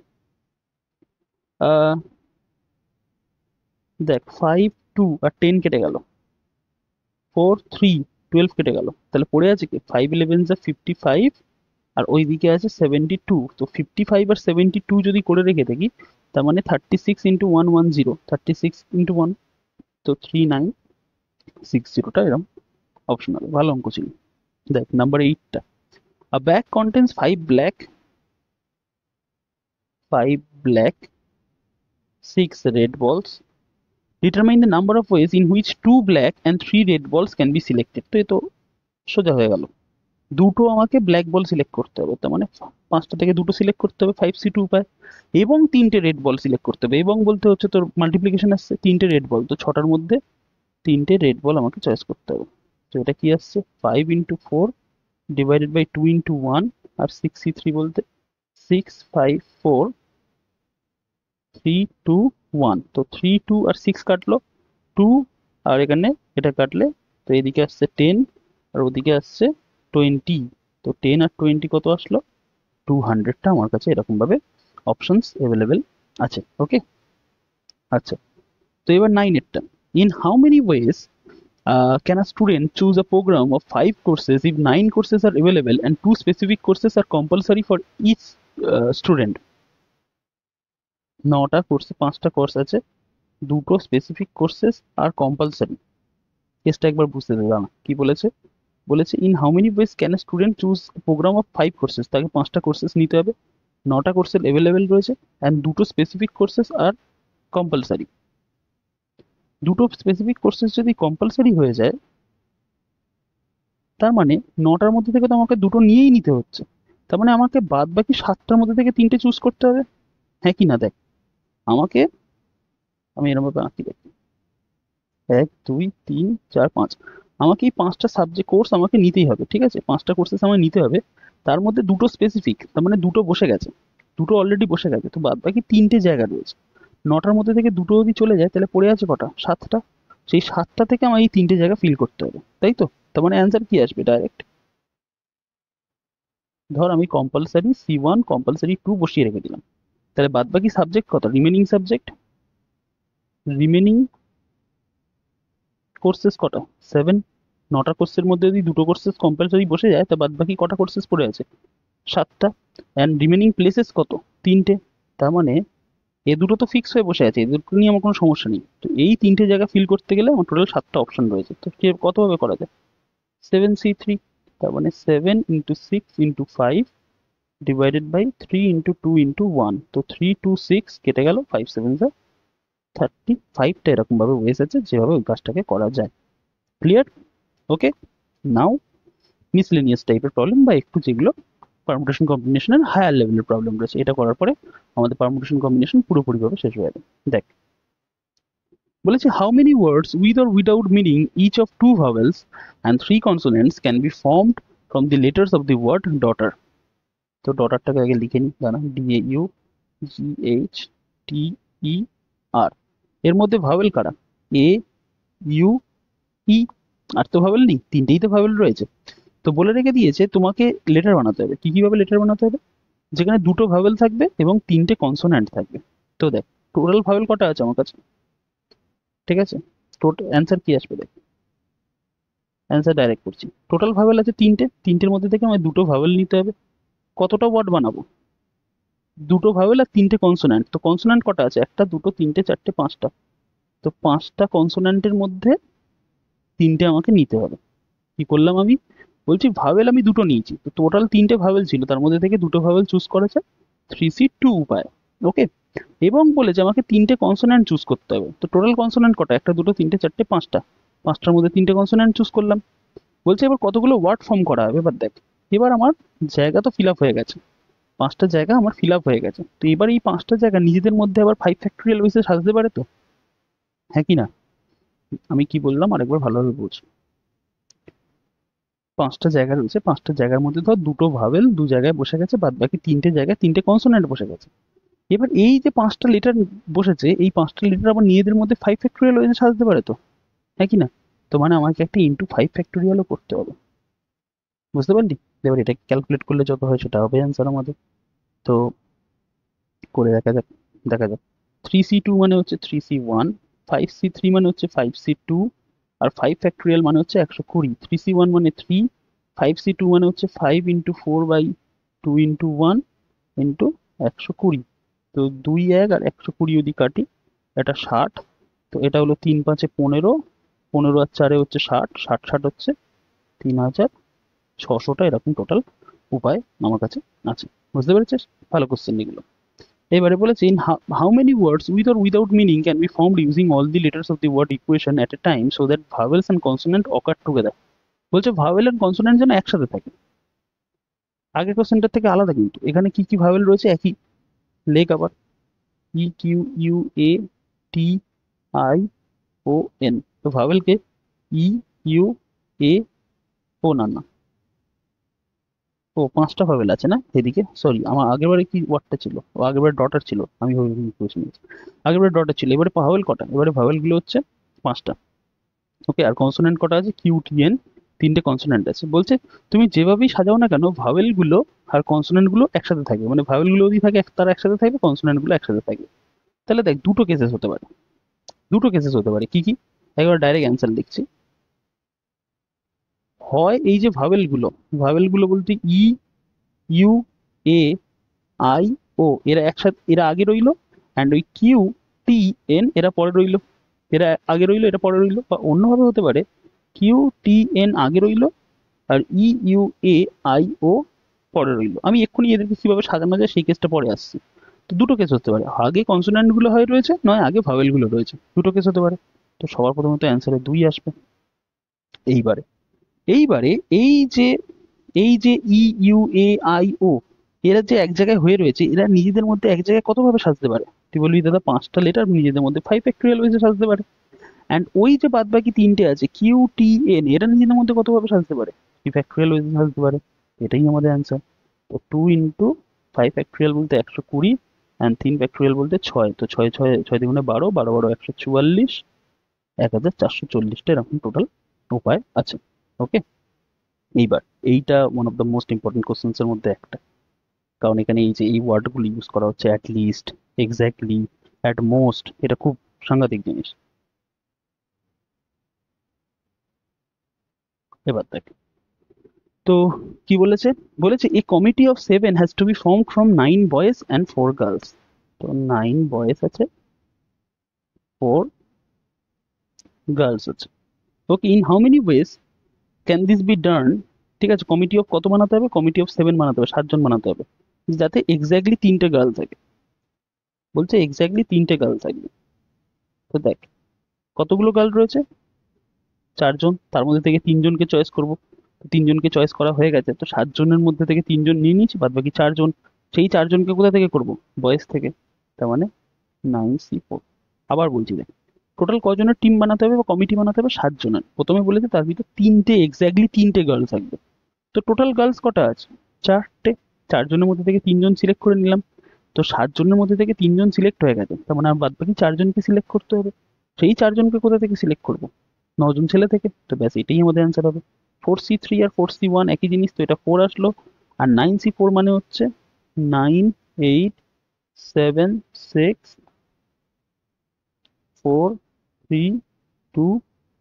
দেখ 5, 2 আর 10 কেটে গেল, 4, 3, 12 কেটে গেল, তাহলে পড়ে আছে কি? 5 11 যা 55, আর ওই দিকে আছে 72। তো 55 আর 72 যদি করে রেখে থাকি, তার মানে 36 ইন্টু 110, 36 ইন্টু 1, তো 3960টা এরকম অপশন হবে। ভালো অঙ্ক ছিল। দেখ number 8টা। A bag contains 5 black, 6 red balls. Determine the number of ways in which 2 black and 3 red balls can be selected. তো এ তো সোজা হয়ে গেল। দুটো আমাকে ব্ল্যাক বল সিলেক্ট করতে হবে, তার মানে 5টা থেকে দুটো সিলেক্ট করতে হবে 5C2 উপায়, এবং 3টে রেড বল সিলেক্ট করতে হবে। এবং বলতে হচ্ছে তোর মাল্টিপ্লিকেশন আসছে 3টে রেড বল, তো 6টার মধ্যে 3টে রেড বল আমাকে চয়েস করতে হবে। তো এটা কি আসছে? 5 ইন্টু 4 ডিভাইডেড বাই 2 ইন্টু 1 আর 6C3 বলতে 6, 5, 4, 3, 2, 1। তো 3, 2 আর 6 কাটলো, 2 আর এখানে এটা কাটলে, তো এদিকে আসছে 10 আর ওদিকে আসছে 20। তো 10 আর 20 কত আসলো? 200টা আমার কাছে এরকম ভাবে অপশনস অ্যাভেলেবেল আছে। ওকে, আচ্ছা, তো এবার 9 এরটা। In how many ways can a student choose a program of 5 courses if 9 courses are available and 2 specific courses are compulsory for each student? 9টা কোর্সে 5টা কোর্স আছে, দুটো স্পেসিফিক কোর্সেস আর কম্পালসারি। কেসটা একবার বুঝতে দেবে না কি বলেছে? বলেছে in how many ways can student choose program of 5 courses, তাকে 5টা কোর্সেস নিতে হবে, 9টা কোর্সের অ্যাভেলেবেল রয়েছে, অ্যান্ড দুটো স্পেসিফিক কোর্সেস আর কম্পালসারি। দুটো স্পেসিফিক কোর্সেস যদি কম্পালসারি হয়ে যায়, তার মানে 9টার মধ্যে থেকে তো আমাকে দুটো নিয়েই নিতে হচ্ছে। তার মানে আমাকে বাদ বাকি 7টার মধ্যে থেকে 3টে চুজ করতে হবে, হ্যাঁ কি না? দেখ, আমাকে, আমি এরকম ভাবে আঁকি, দেখ, 1 2 3 4 5, আমাকে এই 5টা সাবজেক্ট কোর্স আমাকে নিতেই হবে, ঠিক আছে? 5টা কোর্সেস আমাকে নিতে হবে, তার মধ্যে দুটো স্পেসিফিক, তার মানে দুটো বসে গেছে, দুটো অলরেডি বসে গেছে, তো বাদ বাকি 3টে জায়গা রয়েছে। 9টার মধ্যে থেকে দুটো যদি চলে যায় তাহলে পড়ে আছে কটা? 7টা। সেই 7টা থেকে আমার এই 3টে জায়গা ফিল করতে হবে, তাই তো? তার মানে অ্যান্সার কি আসবে ডাইরেক্ট? ধর আমি কম্পালসারি C1 কম্পালসারি 2 বসিয়ে রেখে দিলাম, তাহলে বাদ বাকি সাবজেক্ট কত? রিমেনিং সাবজেক্ট, রিমেনিং কোর্সেস কটা? 7। 9টা কোর্সের মধ্যে যদি দুটো কোর্সেস কম্পালসারি বসে যায়, তা বাদ বাকি কটা কোর্সেস পড়ে আছে? 7টা। অ্যান্ড রিমেনিং প্লেসেস কত? 3টে। তার মানে এ দুটো তো ফিক্স হয়ে বসে আছে, এ দুটো নিয়ে আমার কোনো সমস্যা নেই। তো এই 3টে জায়গা ফিল করতে গেলে আমার টোটাল 7টা অপশন রয়েছে, তো কতভাবে করা যায়? 7C3, তার মানে 7 × 6 × 5 ডিভাইডেড বাই 3 × 2 × 1, তো 3 2 6 কেটে গেল, 5 7 35টা এরকম ভাবে ওয়েস আছে যেভাবে ওই কাজটাকে করা যায়। ক্লিয়ার? ওকে, নাও মিসলেনিয়াস টাইপের প্রবলেম, বা একটু যেগুলো পারমুটেশন কম্বিনেশনের হায়ার লেভেলের প্রবলেম রয়েছে, এটা করার পরে আমাদের পারমুটেশন কম্বিনেশন পুরোপুরিভাবে শেষ হয়ে যাবে। দেখ, বলেছে how many words with or without meaning each of 2 vowels and 3 consonants can be formed from the letters of the word daughter. তো ডটারটাকে আগে লিখে নিই, দাঁড়া, DAUGHTER। এর মধ্যে ভাওয়েল কারা? A, U, E। আর তো ভাওয়েল নেই, 3টেই তো ভাওয়েল রয়েছে। তো বলে রেখে দিয়েছে তোমাকে লেটার বানাতে হবে। কি কিভাবে লেটার বানাতে হবে? যেখানে দুটো ভাওয়েল থাকবে এবং 3টে কনসোন্যান্ট থাকবে। তো দেখ, টোটাল ভাওয়েল কটা আছে আমার কাছে, ঠিক আছে? টোটাল অ্যান্সার কি আসবে? দেখ, অ্যান্সার ডাইরেক্ট করছি, টোটাল ভাওয়েল আছে 3টে, 3টের মধ্যে থেকে আমায় দুটো ভাওয়েল নিতে হবে। কতটা ওয়ার্ড বানাবো? দুটো ভাওয়েল আর 3টে কনসোন্যান্ট, তো কনসোন্যান্ট কটা আছে? 1 2 3 4 5টা। তো 5টা কনসোন্যান্টের মধ্যে 3টে আমাকে নিতে হবে। কি করলাম আমি? বলছি ভাওয়েল আমি দুটো নিয়েছি, তো টোটাল 3টে ভাওয়েল ছিল, তার মধ্যে থেকে দুটো ভাওয়েল চুজ করেছে 3C2 উপায়। ওকে, এবং বলেছে আমাকে 3টে কনসোন্যান্ট চুজ করতে হবে। তো টোটাল কনসোন্যান্ট কটা? 1 2 3 4 5টা, 5টার মধ্যে 3টে কনসোন্যান্ট চুজ করলাম। বলছে এবার কতগুলো ওয়ার্ড ফর্ম করা হবে। এবার দেখ, এবার আমার জায়গা তো ফিল আপ হয়ে গেছে, 5টা জায়গা আমার ফিল আপ হয়ে গেছে। তো এবার এই 5টা জায়গা নিজেদের মধ্যে আবার 5 ফ্যাক্টোরিয়াল বেসে সাজাতে পারে তো, হ্যাঁ কি না? আমি কি বললাম আরেকবার ভালোভাবে বুঝ। 5টা জায়গা রয়েছে, 5টা জায়গার মধ্যে ধর দুটো ভাওয়েল দু জায়গায় বসে গেছে, বাদ বাকি 3টে জায়গায় 3টে কনসোন্যান্ট বসে গেছে। এবার এই যে 5টা লেটার বসেছে, এই 5টা লেটার আবার নিজেদের মধ্যে 5 ফ্যাক্টোরিয়াল ওয়েতে সাজাতে পারে তো, হ্যাঁ কি না? তো মানে আমাকে একটা ইন্টু 5 ফ্যাক্টোরিয়ালও করতে হবে। বুঝতে পারলি? এবার এটা ক্যালকুলেট করলে যত হয় সেটা হবে অ্যান্সার আমাদের। তো করে দেখা যাক, দেখা যাক। 3C2 মানে হচ্ছে 3C1, 5C3 মানে হচ্ছে 5C2, আর 5 ফ্যাক্টোরিয়াল মানে হচ্ছে 120। 3C1 মানে 3, 5C2 মানে হচ্ছে 5 × 4/2 × 1 ইন্টু 120। তো 2 1 আর 120 যদি কাটি, এটা 60। তো এটা হলো 3 5 15, 15 আর 4 হচ্ছে 60, 60 60 হচ্ছে 3600টা, এরকম টোটাল উপায় আমার কাছে আছে। বুঝতে পেরেছিস? ভালো কোশ্চেন এগুলো। এবারে বলেছে in how many words with or without meaning can be formed using all the letters of the word equation at a time so that vowels and consonant occur together. বলছে ভাওয়েল অ্যান্ড কনসোনেন্ট যেন একসাথে থাকে। আগের কোশ্চেনটার থেকে আলাদা, কিন্তু এখানে কি কি ভাওয়েল রয়েছে একই। লেখ আবার, EQUATION। তো ভাওয়েলকে EUA, ও না না, ও 5টা ভাওয়েল আছে না এদিকে, সরি, আমার আগেরবারে কি ওয়ার্ডটা ছিল? ও আগেরবারে ডটার ছিল, আমি বুঝে নিয়েছি। আগেরবারে ডটার ছিল, এবারে ভাওয়েল কটা? এবারে ভাওয়েল গুলো হচ্ছে 5টা। ওকে, আর কনসোনেন্ট কটা আছে? QTN, 3টে কনসোনেন্ট আছে। বলছে তুমি যেভাবেই সাজাও না কেন, ভাওয়েল গুলো আর কনসোনেন্ট গুলো একসাথে থাকবে, মানে ভাওয়েল গুলো যদি থাকে তারা একসাথে থাকবে, কনসোনেন্ট গুলো একসাথে থাকবে। তাহলে দেখ, দুটো কেসেস হতে পারে, দুটো কেসেস হতে পারে। কি কি? একবার ডাইরেক্ট অ্যান্সার লিখছি। হয় এই যে ভাওয়েল গুলো, ভাওয়েল গুলো বলতে EUAIO, এরা একসাথে, এরা আগে রইলো, অ্যান্ড ওই QTN এরা পরে রইলো। এরা আগে রইলো, এটা পরে রইলো। বা অন্যভাবে হতে পারে, QTN আগে রইলো আর EUAIO পরে রইলো। আমি এক্ষুনি এদেরকে কিভাবে সাজানো যায় সেই কেসটা পরে আসছি। তো দুটো কেস হতে পারে, আগে কনসোন্যান্ট গুলো হয়ে রয়েছে, নয় আগে ভাওয়েল গুলো রয়েছে, দুটো কেস হতে পারে। তো সবার প্রথমে তো অ্যান্সারে 2 আসবে। এইবারে এইবারে এই যে ই ইউ এ আই ও, এরা যে এক জায়গায় হয়ে রয়েছে, এরা নিজেদের মধ্যে এক জায়গায় কতভাবে সাজতে পারে? তুই বলবি দাদা 5টা লেটার নিজেদের মধ্যে 5 ফ্যাক্টরিয়াল ওয়েজে সাজতে পারে। অ্যান্ড ওই যে বাদ বাকি 3টে আছে কিউ টি এন, এরা নিজেদের মধ্যে কতভাবে সাজতে পারে? 3 ফ্যাক্টরিয়াল ওয়েজে সাজতে পারে। এটাই আমাদের অ্যান্সার। তো 2 ইন্টু 5 ফ্যাক্টরিয়াল বলতে 120, অ্যান্ড 3 ফ্যাক্টরিয়াল বলতে 6। তো 6 6 6 দ্বিগুণে 12, 12 12 144, 1440টা এরকম টোটাল উপায় আছে। ওকে, এইবার এইটা one of the most important questions এর মধ্যে একটা, কারণ এখানে এই যে এই ওয়ার্ডগুলো ইউজ করা হচ্ছে, at least, exactly, at most, এটা খুব সাংঘাতিক জিনিস। এবার দেখ, তো কি বলেছে? বলেছে a committee of 7 has to be formed from 9 boys and 4 girls. তো 9 বয়েজ আছে, 4 গার্লস আছে। Okay, in how many ways can this be done? ঠিক আছে, কমিটি অফ কত বানাতে হবে? কমিটি অফ 7 বানাতে হবে, 7 জন বানাতে হবে, যাতে এক্স্যাক্টলি 3টে গার্ল থাকে। বলছে এক্স্যাক্টলি 3টে গার্ল থাকবে। তো দেখ, কতগুলো গার্ল রয়েছে? 4 জন, তার মধ্যে থেকে 3 জনকে চয়েস করব। তো 3 জনকে চয়েস করা হয়ে গেছে, তো 7 জনের মধ্যে থেকে 3 জন নিয়ে নিয়েছি, বাদ বাকি 4 জন। সেই 4 জনকে কোথা থেকে করব? বয়েজ থেকে। তার মানে 9C4। আবার বলছি দেখ, টোটাল কজনের টিম বানাতে হবে বা কমিটি বানাতে হবে? 7 জনের। প্রথমে বলেছে তার ভিতরে 3টে, এক্স্যাক্টলি 3টে গার্ল থাকবে। তো টোটাল গার্লস কটা আছে? 4টে। 4 জনের মধ্যে থেকে 3 জন সিলেক্ট করে নিলাম। তো 7 জনের মধ্যে থেকে 3 জন সিলেক্ট হয়ে গেছে, তার মানে আর বাদ বাকি 4 জনকে সিলেক্ট করতে হবে। সেই 4 জনকে কোথা থেকে সিলেক্ট করব? 9 জন ছেলে থেকে। তো ব্যাস, এটাই আমাদের অ্যান্সার হবে। 4C3 আর 4C1 একই জিনিস, তো এটা 4 আসলো। আর 9C4 মানে হচ্ছে 9 8 7 6 4 3 2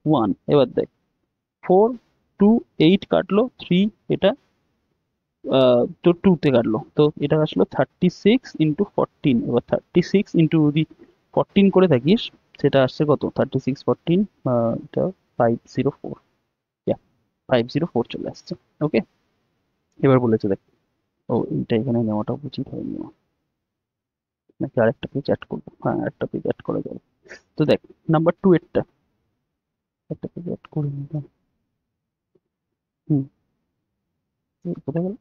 1। এবার দেখ, 4 2 8 কাটলো, 3 এটা তো 2 তে কাটলো, তো এটা আসলো 36 × 14। এবার 36 × যদি 14 করে থাকিস, সেটা আসছে কত? 36 14, এটা 504। 504 চলে আসছে। ওকে, এবার বলেছে দেখ, ও এইটা এখানে নেওয়াটা উচিত হয়নি আমার। নাকি আরেকটা পেজ অ্যাড করবো? হ্যাঁ, আরেকটা পেজ অ্যাড করা যাবে। তো দেখ, নাম্বার 2 এরটা একটা পেজ অ্যাড করে নিলাম। হুম, কোথায় গেল?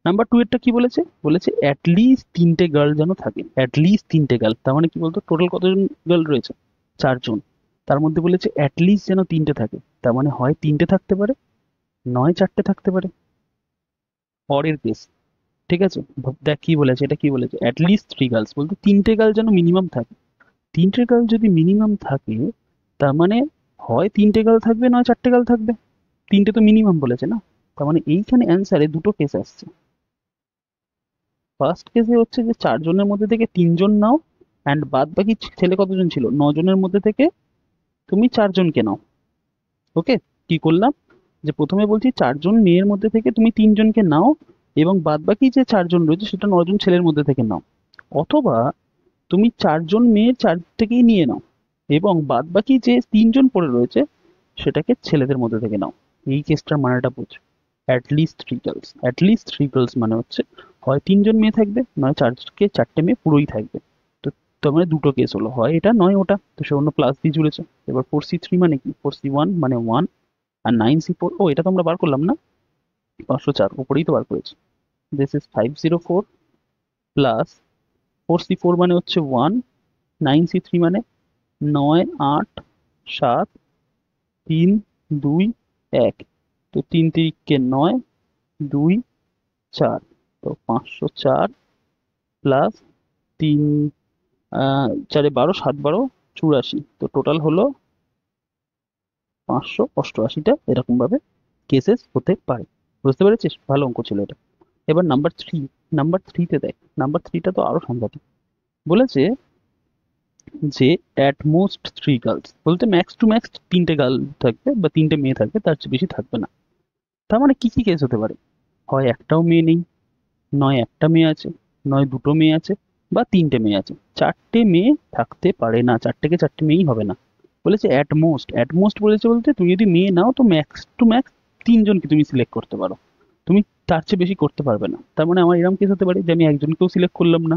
নাম্বার 2 এরটা কি বলেছে? বলেছে অ্যাটলিস্ট 3টে গার্ল যেন থাকে, অ্যাটলিস্ট 3টে গার্ল। তার মানে কি বলতো, টোটাল কতজন গার্ল রয়েছে? 4 জন। তার মধ্যে বলেছে অ্যাটলিস্ট যেন 3টে থাকে, তার মানে হয় 3টে থাকতে পারে, নয় 4টে থাকতে পারে। অরের কেস, ঠিক আছে? দেখ কি বলেছে, এটা কি বলেছে, অ্যাটলিস্ট 3 গার্লস বলতে 3টে গার্ল যেন মিনিমাম থাকে। 3টে গার্ল যদি মিনিমাম থাকে, তার মানে হয় 3টে গার্ল থাকবে, নয় 4টে গার্ল থাকবে। 3টে তো মিনিমাম বলেছে না? তার মানে এইখানে অ্যান্সারে দুটো কেস আসছে। ফার্স্ট কেসে হচ্ছে যে 4 জনের মধ্যে থেকে 3 জন নাও, অ্যান্ড বাদ বাকি ছেলে কতজন ছিল? 9 জনের মধ্যে থেকে তুমি 4 জনকে নাও। ওকে, কি করলাম, যে প্রথমে বলছি 4 জন মেয়ের মধ্যে থেকে তুমি 3 জনকে নাও, এবং বাদ বাকি যে 4 জন রয়েছে সেটা 9 জন ছেলের মধ্যে থেকে নাও। অথবা তুমি 4 জন মেয়ের 4 থেকেই নিয়ে নাও, এবং বাদ বাকি যে 3 জন পড়ে রয়েছে সেটাকে ছেলেদের মধ্যে থেকে নাও। এই কেসটার মানেটা বুঝো, অ্যাটলিস্ট 3 গার্লস। অ্যাটলিস্ট 3 গার্লস মানে হচ্ছে হয় 3 জন মেয়ে থাকবে, নয় 4টে মেয়ে পুরোই থাকবে। তো তার মানে দুটো কেস হলো, হয় এটা নয় ওটা, তো সে অন্য প্লাস দিয়ে জুড়েছে। এবার 4C3 মানে কি? 4C1 মানে 1, আর 9C4, ও এটা তো আমরা বার করলাম না, 504 উপরেই তো বার করেছি। দিস ইজ 504 প্লাস 4C4 মানে হচ্ছে 1, 9C3 মানে 9 8 7 3 2 1। তো 3 3 9, 2 4, তো 504 প্লাস 3 4 12, 7 12 84, তো টোটাল হলো 588টা এরকম ভাবে কেসেস হতে পারে। বুঝতে পেরেছিস? ভালো অঙ্ক ছিল এটা। এবার নাম্বার 3 তে দেখ, নাম্বার 3টা তো আরো সাংঘাতিক। বলেছে যে অ্যাট মোস্ট 3 গার্লস, বলতে ম্যাক্স টু ম্যাক্স 3টে গার্ল থাকবে বা 3টে মেয়ে থাকবে, তার চেয়ে বেশি থাকবে না। তার মানে কি কি কেস হতে পারে? হয় একটাও মেয়ে নেই, নয় একটা মেয়ে আছে, নয় দুটো মেয়ে আছে, বা 3টে মেয়ে আছে। 4টে মেয়ে থাকতে পারে না, 4টে মেয়েই হবে না। বলেছে অ্যাট মোস্ট বলেছে বলতে তুমি যদি মেয়ে নাও তো ম্যাক্স টু ম্যাক্স 3 জনকে তুমি সিলেক্ট করতে পারো, তুমি তার চেয়ে বেশি করতে পারবে না। তার মানে আমার এরকম কেস হতে পারে যে আমি একজনকেও সিলেক্ট করলাম না,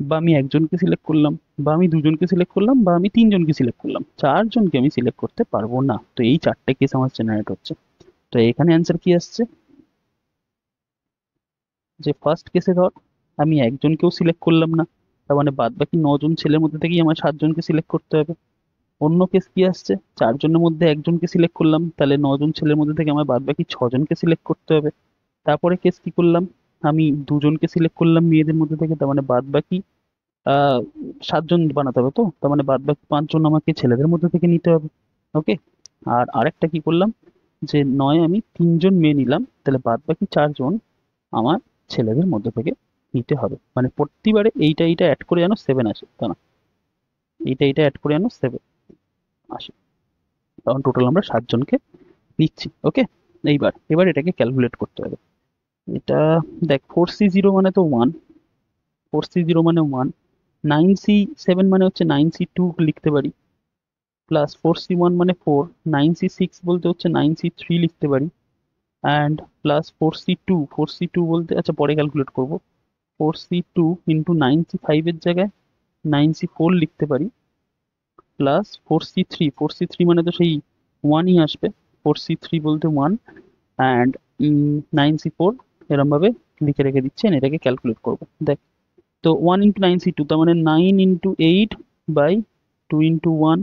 বা আমি একজনকে সিলেক্ট করলাম, বা আমি দুজনকে সিলেক্ট করলাম, বা আমি তিনজনকে সিলেক্ট করলাম, চারজনকে আমি সিলেক্ট করতে পারবো না। তো এই চারটে কেস আমার জেনারেট হচ্ছে। তো এখানে অ্যান্সার কি আসছে, যে ফার্স্ট কেসে ধর আমি একজনকেও সিলেক্ট করলাম না, তার মানে বাদ বাকি 9জন ছেলের মধ্যে থেকেই আমার 7জনকে সিলেক্ট করতে হবে। অন্য কেস কি আসছে, 4জনের মধ্যে একজনকে সিলেক্ট করলাম, তাহলে 9জন ছেলের মধ্যে থেকে আমার বাদ বাকি 6জনকে সিলেক্ট করতে হবে। তারপরে কেস কি করলাম, আমি দুজনকে সিলেক্ট করলাম মেয়েদের মধ্যে থেকে, তার মানে বাদ বাকি 7জন বানাতে হবে, তো তার মানে বাদ বাকি 5জন আমাকে ছেলেদের মধ্যে থেকে নিতে হবে। ওকে। আর আরেকটা কি করলাম, যে নয় আমি 3জন মেয়ে নিলাম, তাহলে বাদ বাকি 4জন আমার ছেলেদের মধ্যে থেকে নিতে হবে। মানে প্রতিবারে এইটা এইটা অ্যাড করে যেন 7 আসে, তা না, এইটা এইটা অ্যাড করে যেন 7 আসে। তখন টোটাল আমরা 7জনকে নিচ্ছি। ওকে। এবার এটাকে ক্যালকুলেট করতে হবে। এটা দেখ, 4C0 মানে তো 1, 4C0 মানে 1, 9C7 মানে হচ্ছে 9C2 লিখতে পারি, প্লাস 4C1 মানে 4, 9C6 বলতে হচ্ছে 9C3 লিখতে পারি, অ্যান্ড প্লাস 4C2, 4C2 বলতে আচ্ছা পরে ক্যালকুলেট করব, 4C2 ইন্টু 9C5 এর জায়গায় 9C4 লিখতে পারি, প্লাস 4C3, 4C3 মানে তো সেই 1ই আসবে, 4C3 বলতে 1, অ্যান্ড 9C4, এরম ভাবে লিখে রেখে দিচ্ছি, and এটাকে ক্যালকুলেট করবো। দেখ, তো 1 ইন্টু 9C2 তার মানে 9 into 8 by 2 into 1,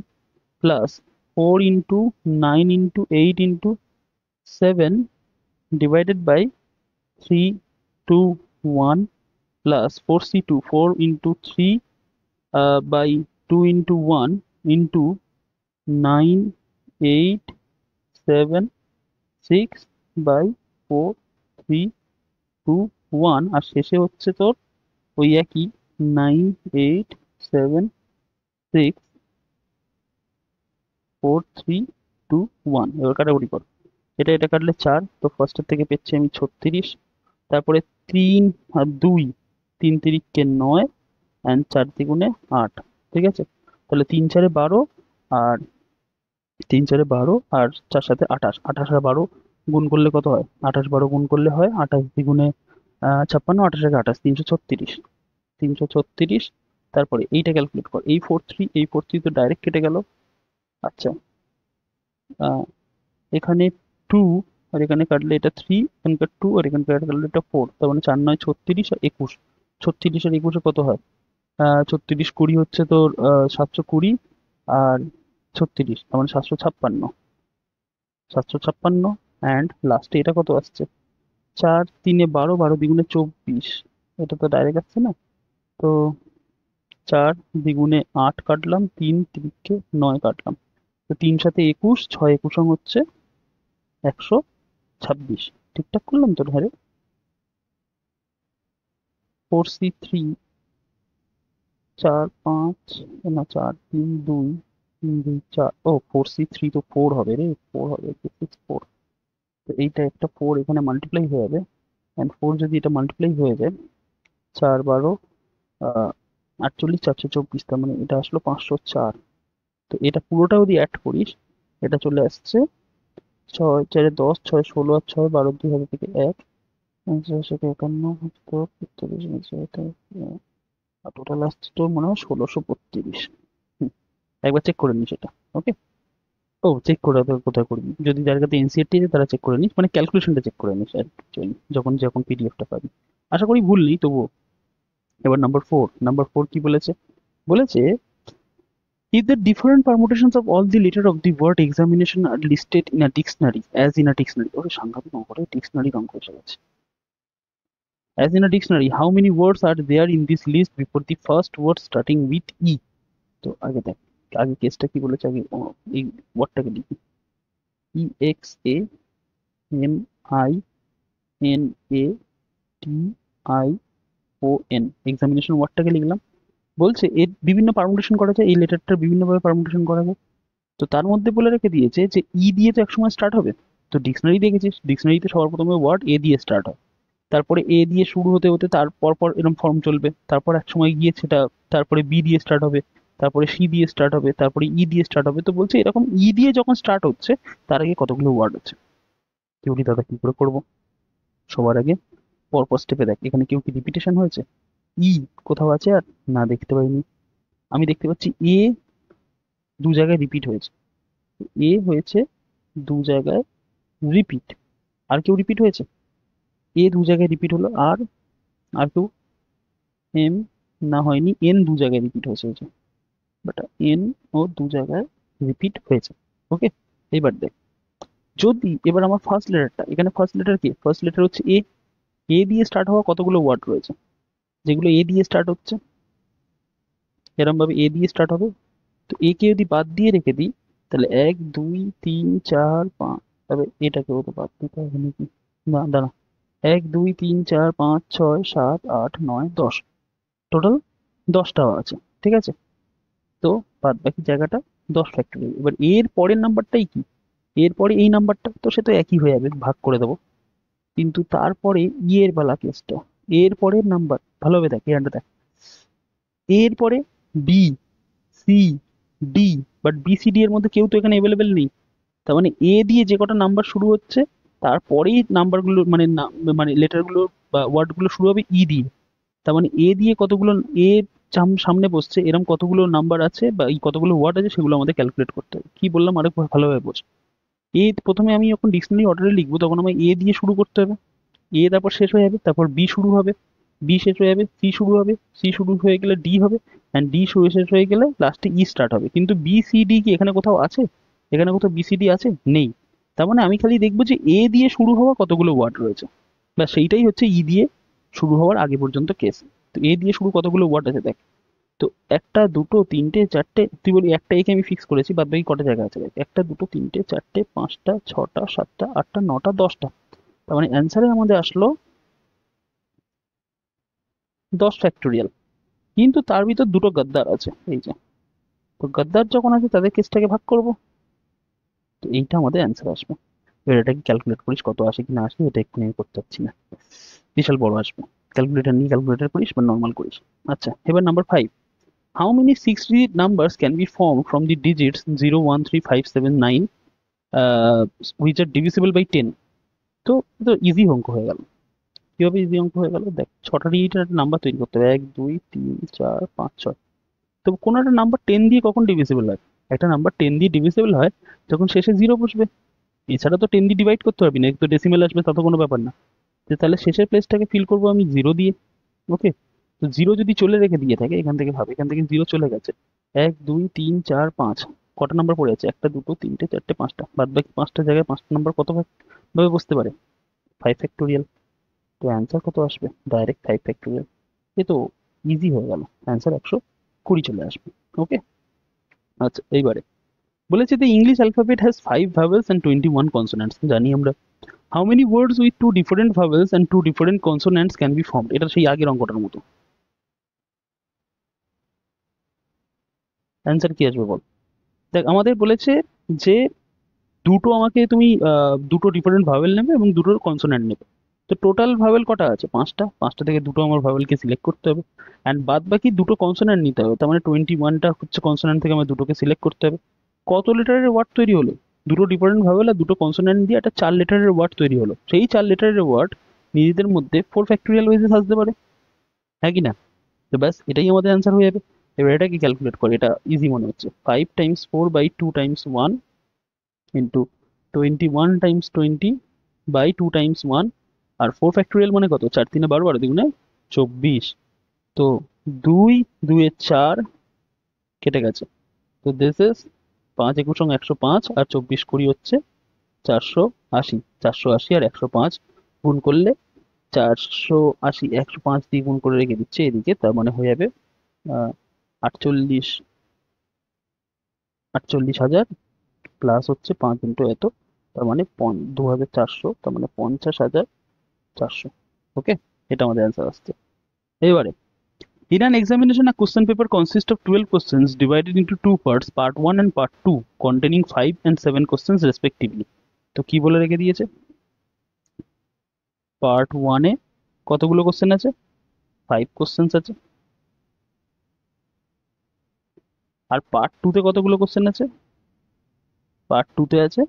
plus 4 into 9 into 8 into 7 divided by 3, 2, 1, plus 4C2, 4 into 3 by 2 into 1 into 9, 8, 7, 6 by 4, 3, 2, 1, আর শেষে হচ্ছে তোর ওই একই 9, 8, 7, 6, 4, 3, 2, 1। এবার কাটাকুটি কর, এটা কাটলে 4, তো ফার্স্টের থেকে পেচ্ছি আমি 36, তারপরে 3 আর 2, 3 তিরিককে 9, অ্যান্ড 4 দ্বিগুণে 8। ঠিক আছে, তাহলে 3 4-এ 12, আর 3 4-এ 12, আর 4 সাথে 28, 28 আর 12 গুণ করলে কত হয়, 28 12 গুণ করলে হয় 28 দ্বিগুণে 56, 28 একে 28, 336, 336। তারপরে এইটা ক্যালকুলেট কর, এই 43, এই 43 তো ডাইরেক্ট কেটে গেল। আচ্ছা, আহ, এখানে 2, আর এখানে কাটলে এটা 3, এখানকার 2, আর এখানকার কাটলে এটা 4, তার মানে 4 9 36 আর 21, 36 আর 21 কত হয়, 36 20 হচ্ছে তোর 720, আর 36 তার মানে 756, 756, অ্যান্ড লাস্টে এটা কত আসছে, 4 3-এ 12, 12 দ্বিগুণে 24, এটা তো ডাইরেক্ট আসছে না, তো 4 দ্বিগুণে 8 কাটলাম, 3 তিরিকে 9 কাটলাম, তো 3 সাথে 21, 6 21 হচ্ছে 126। ঠিকঠাক করলাম তো ধারে। 4C3, 4 5, না 4 3 2, 3 2 4, ও 4C3 তো 4 হবে রে, 4 হবে, 4, তো এইটা একটা 4 এখানে মাল্টিপ্লাই হয়ে যাবে, অ্যান্ড 4 যদি এটা মাল্টিপ্লাই হয়ে যায়, 4 12, 48, 424, তার মানে এটা আসলো 504। তো এটা পুরোটা যদি অ্যাড করিস, এটা চলে আসছে 6 4 10, 6 16, আর 6 12, 2 হাজার থেকে 1, 51, 70, টোটাল আসছে তো মনে হয় 1632। একবার চেক করে নিস এটা। ওকে। ও চেক করে কোথায় করবি, যদি যার কাছে এনসিআরটি আছে তারা চেক করে নিস, মানে ক্যালকুলেশনটা চেক করে নিস অ্যাকচুয়ালি, যখন যখন পিডিএফটা পাবি। আশা করি ভুল নেই তবুও। এবার নাম্বার 4 কি বলেছে, বলেছে if the different permutations of all the letter of the word examination are listed in a dictionary, as in a dictionary, ওরে সাংঘাতিক অঙ্ক রে, ডিকশনারি অঙ্ক এসে গেছে, as in a dictionary, how many words are there in this list before the first word starting with e? তো আগে দেখ, আগে কেসটা কি বলেছে, আগে এই ওয়ার্ডটাকে লিখি, E X A M I N A T I O N, examination ওয়ার্ডটাকে লিখলাম। বলছে এর বিভিন্ন পারমুটেশন করা যায়, এই লেটারটার বিভিন্নভাবে পারমুটেশন করা যায়। তো তার মধ্যে বলে রেখে দিয়েছে যে ই দিয়ে তো একসময় স্টার্ট হবে, তো ডিকশনারি দেখেছিস, ডিকশনারিতে সবার প্রথমে ওয়ার্ড এ দিয়ে স্টার্ট হয়, তারপরে এ দিয়ে শুরু হতে হতে তার পর এরকম ফর্ম চলবে, তারপর এক সময় গিয়ে সেটা তারপরে বি দিয়ে স্টার্ট হবে, তারপরে সি দিয়ে স্টার্ট হবে, তারপরে ই দিয়ে স্টার্ট হবে। তো বলছে এরকম ই দিয়ে যখন স্টার্ট হচ্ছে তার আগে কতগুলো ওয়ার্ড আছে। কেউ কি দাদা কি করে করবো, সবার আগে পরপর স্টেপে দেখ, এখানে কেউ কি রিপিটেশন হয়েছে, ই কোথাও আছে আর না, দেখতে পাইনি। আমি দেখতে পাচ্ছি এ দু জায়গায় রিপিট হয়েছে। এ হয়েছে দু জায়গায় রিপিট। আর কেউ রিপিট হয়েছে? এ দু জায়গায় রিপিট হলো। আর কেউ? এম? না, হয়নি। এন দু জায়গায় রিপিট হয়েছে, হয়েছে। বাট এন ও দু জায়গায় রিপিট হয়েছে। ওকে, এবার দেখ, যদি এবার আমার ফার্স্ট লেটারটা, এখানে ফার্স্ট লেটার কি? ফার্স্ট লেটার হচ্ছে এ। এ দিয়ে স্টার্ট হওয়া কতগুলো ওয়ার্ড রয়েছে, যেগুলো এ দিয়ে স্টার্ট হচ্ছে, এরম ভাবে এ দিয়ে স্টার্ট হবে। তো এ কে যদি বাদ দিয়ে রেখে দিই, তাহলে 1 2 3 4 5, তবে এটাকেও তো বাদ দিতে হবে নাকি? না, দাঁড়া। 1 2 3 4 5 6 7 8 9 10, টোটাল 10টা আছে। ঠিক আছে? তো বাদ বাকি জায়গাটা 10 ফ্যাক্টরিয়াল। এবার এর পরের নাম্বারটাই কি? এর পরে এই নাম্বারটা তো সে তো একই হয়ে যাবে, ভাগ করে দেবো। কিন্তু তারপরে ইয়ের বেলা কেসটা, এর পরের নাম্বার ভালোভাবে দেখ, এখানটা দেখ। এর পরে B, C, D, but B C D এর মধ্যে কেউ তো এখানে অ্যাভেলেবেল নেই। তার মানে এ দিয়ে যে কটা নাম্বার শুরু হচ্ছে, তারপরেই নাম্বারগুলো মানে মানে লেটারগুলো বা ওয়ার্ডগুলো শুরু হবে ই দিয়ে। তার মানে এ দিয়ে কতগুলো, এ সামনে বসছে এরকম কতগুলো নাম্বার আছে বা এই কতগুলো ওয়ার্ড আছে, সেগুলো আমাদের ক্যালকুলেট করতে হবে। কি বললাম আরেক ভালোভাবে বোঝ। এ প্রথমে আমি যখন ডিকশনারি অর্ডারে লিখবো, তখন আমার এ দিয়ে শুরু করতে হবে। এ তারপর শেষ হয়ে যাবে, তারপর বি শুরু হবে, বি শেষ হয়ে যাবে, সি শুরু হবে, সি শুরু হয়ে গেলে ডি হবে, অ্যান্ড ডি শুরু শেষ হয়ে গেলে লাস্টে ই স্টার্ট হবে। কিন্তু বি সি ডি কি এখানে কোথাও আছে? এখানে কোথাও বি সি ডি আছে? নেই। তার মানে আমি খালি দেখবো যে এ দিয়ে শুরু হওয়া কতগুলো ওয়ার্ড রয়েছে, বা সেইটাই হচ্ছে ই দিয়ে শুরু হওয়ার আগে পর্যন্ত কেস। তো এ দিয়ে শুরু কতগুলো ওয়ার্ড আছে দেখ। তো একটা, দুটো, তিনটে, চারটে, তুই বলি একটা একে আমি ফিক্স করেছি, বাদ বাকি কটা জায়গা আছে দেখ। একটা, দুটো, তিনটে, চারটে, পাঁচটা, ছটা, সাতটা, আটটা, নটা, 10টা। তার মানে অ্যান্সারে আমাদের আসলো 10 ফ্যাক্টোরিয়াল। কিন্তু তার ভিতর দুটো গদ্দার আছে, এই যে। তো গদ্দার যখন আছে তাদের কেসটাকে ভাগ করব। তো এইটা আমাদের অ্যান্সার আসবে। এবার এটাকে ক্যালকুলেট করিস কত আসে কি না আসে, এটা এক্ষুনি আমি করতে পারছি না, বিশাল বড় আসবে। ক্যালকুলেটর নিয়ে ক্যালকুলেটর করিস বা নর্মাল করিস। আচ্ছা, এবার number 5। How many 6 digit numbers can be formed from the digits 0 1 3 5 7 9 which are divisible by 10? তো তো ইজি অঙ্ক হয়ে গেল। কিভাবে ইজি অঙ্ক হয়ে গেল দেখ, 6টা ডিজিটের একটা নাম্বার তৈরি করতে হবে, 1 2 3 4 5 6। তো কোনো একটা নাম্বার 10 দিয়ে কখন ডিভিজিবল হয়? একটা নাম্বার 10 দিয়ে ডিভিজিবল হয় যখন শেষে জিরো বসবে। এছাড়া তো 10 দিয়ে ডিভাইড করতে পারবি না, এক তো ডেসিমেল আসবে, তা তো কোনো ব্যাপার না। তো তাহলে শেষের প্লেসটাকে ফিল করবো আমি জিরো দিয়ে। ওকে, তো জিরো যদি চলে রেখে দিয়ে থাকে, এখান থেকে ভাবে, এখান থেকে জিরো চলে গেছে, 1 2 3 4 5, কটা নাম্বার পড়ে আছে? একটা, দুটো, তিনটে, চারটে, পাঁচটা, বাদ বাকি পাঁচটা জায়গায় পাঁচটা নাম্বার কত ভাবে বসতে পারে? 5 ফ্যাক্টোরিয়াল। তো অ্যান্সার কত আসবে? Direct 5 factorial. এ তো ইজি হয়ে গেল, অ্যান্সার 120 চলে আসবে। ওকে, আচ্ছা এইবারে বলেছে the English alphabet has 5 vowels and 21 consonants, জানি আমরা। How many words with 2 different vowels and 2 different consonants can be formed? এটা সেই আগের অঙ্কটার মতো। অ্যান্সার কি আসবে বল? দেখ, আমাদের বলেছে যে দুটো আমাকে তুমি দুটো ডিফারেন্ট ভাওয়েল নেবে এবং দুটো কনসোনেন্ট নেবে। তো টোটাল ভাওয়েল কটা আছে? 5টা। 5টা থেকে দুটো আমার ভাওয়েলকে সিলেক্ট করতে হবে, অ্যান্ড বাদ বাকি দুটো কনসোনেন্ট নিতে হবে। তার মানে 21টা হচ্ছে কনসোনেন্ট থেকে আমার দুটোকে সিলেক্ট করতে হবে। কত লেটারের ওয়ার্ড তৈরি হলো? দুটো ডিফারেন্ট ভাওয়েল আর দুটো কনসোনেন্ট দিয়ে একটা 4 লেটারের ওয়ার্ড তৈরি হলো। সেই 4 লেটারের ওয়ার্ড নিজেদের মধ্যে 4 ফ্যাক্টোরিয়াল ওয়েজে সাজতে পারে, হ্যাঁ কি না? তো ব্যাস, এটাই আমাদের অ্যান্সার হয়ে যাবে। এবার এটাকে ক্যালকুলেট করে, এটা ইজি মনে হচ্ছে। 5 × 4/2 × 1 ইন্টু 21 × 20/2 × 1, আর 4 ফ্যাক্টোরিয়াল মানে কত? 4 × 3 = 12, 12 × 2 = 24। তো 2 2 এ 4 কেটে গেছে। তো দিস ইজ 5 × 1 = 105, আর 24 × 20 হচ্ছে 480। 480 আর 105 গুণ করলে, 480 105 দিয়ে গুণ করে রেখে দিচ্ছে এদিকে, তার মানে হয়ে যাবে 48, 48,000 প্লাস হচ্ছে 5 × এত, তার মানে 2400, তার মানে 50,400। ওকে, এটা আমাদের অ্যান্সার আসছে। এবারে, in an examination a question paper consists of 12 questions divided into two parts, part 1 and part 2, containing 5 and 7 questions respectively. তো কি বলে রেখে দিয়েছে? পার্ট 1-এ কতগুলো কোশ্চেন আছে? 5 কোশ্চেন্স আছে। আর পার্ট 2-তে কতগুলো কোশ্চেন আছে? পার্ট 2-তে আছে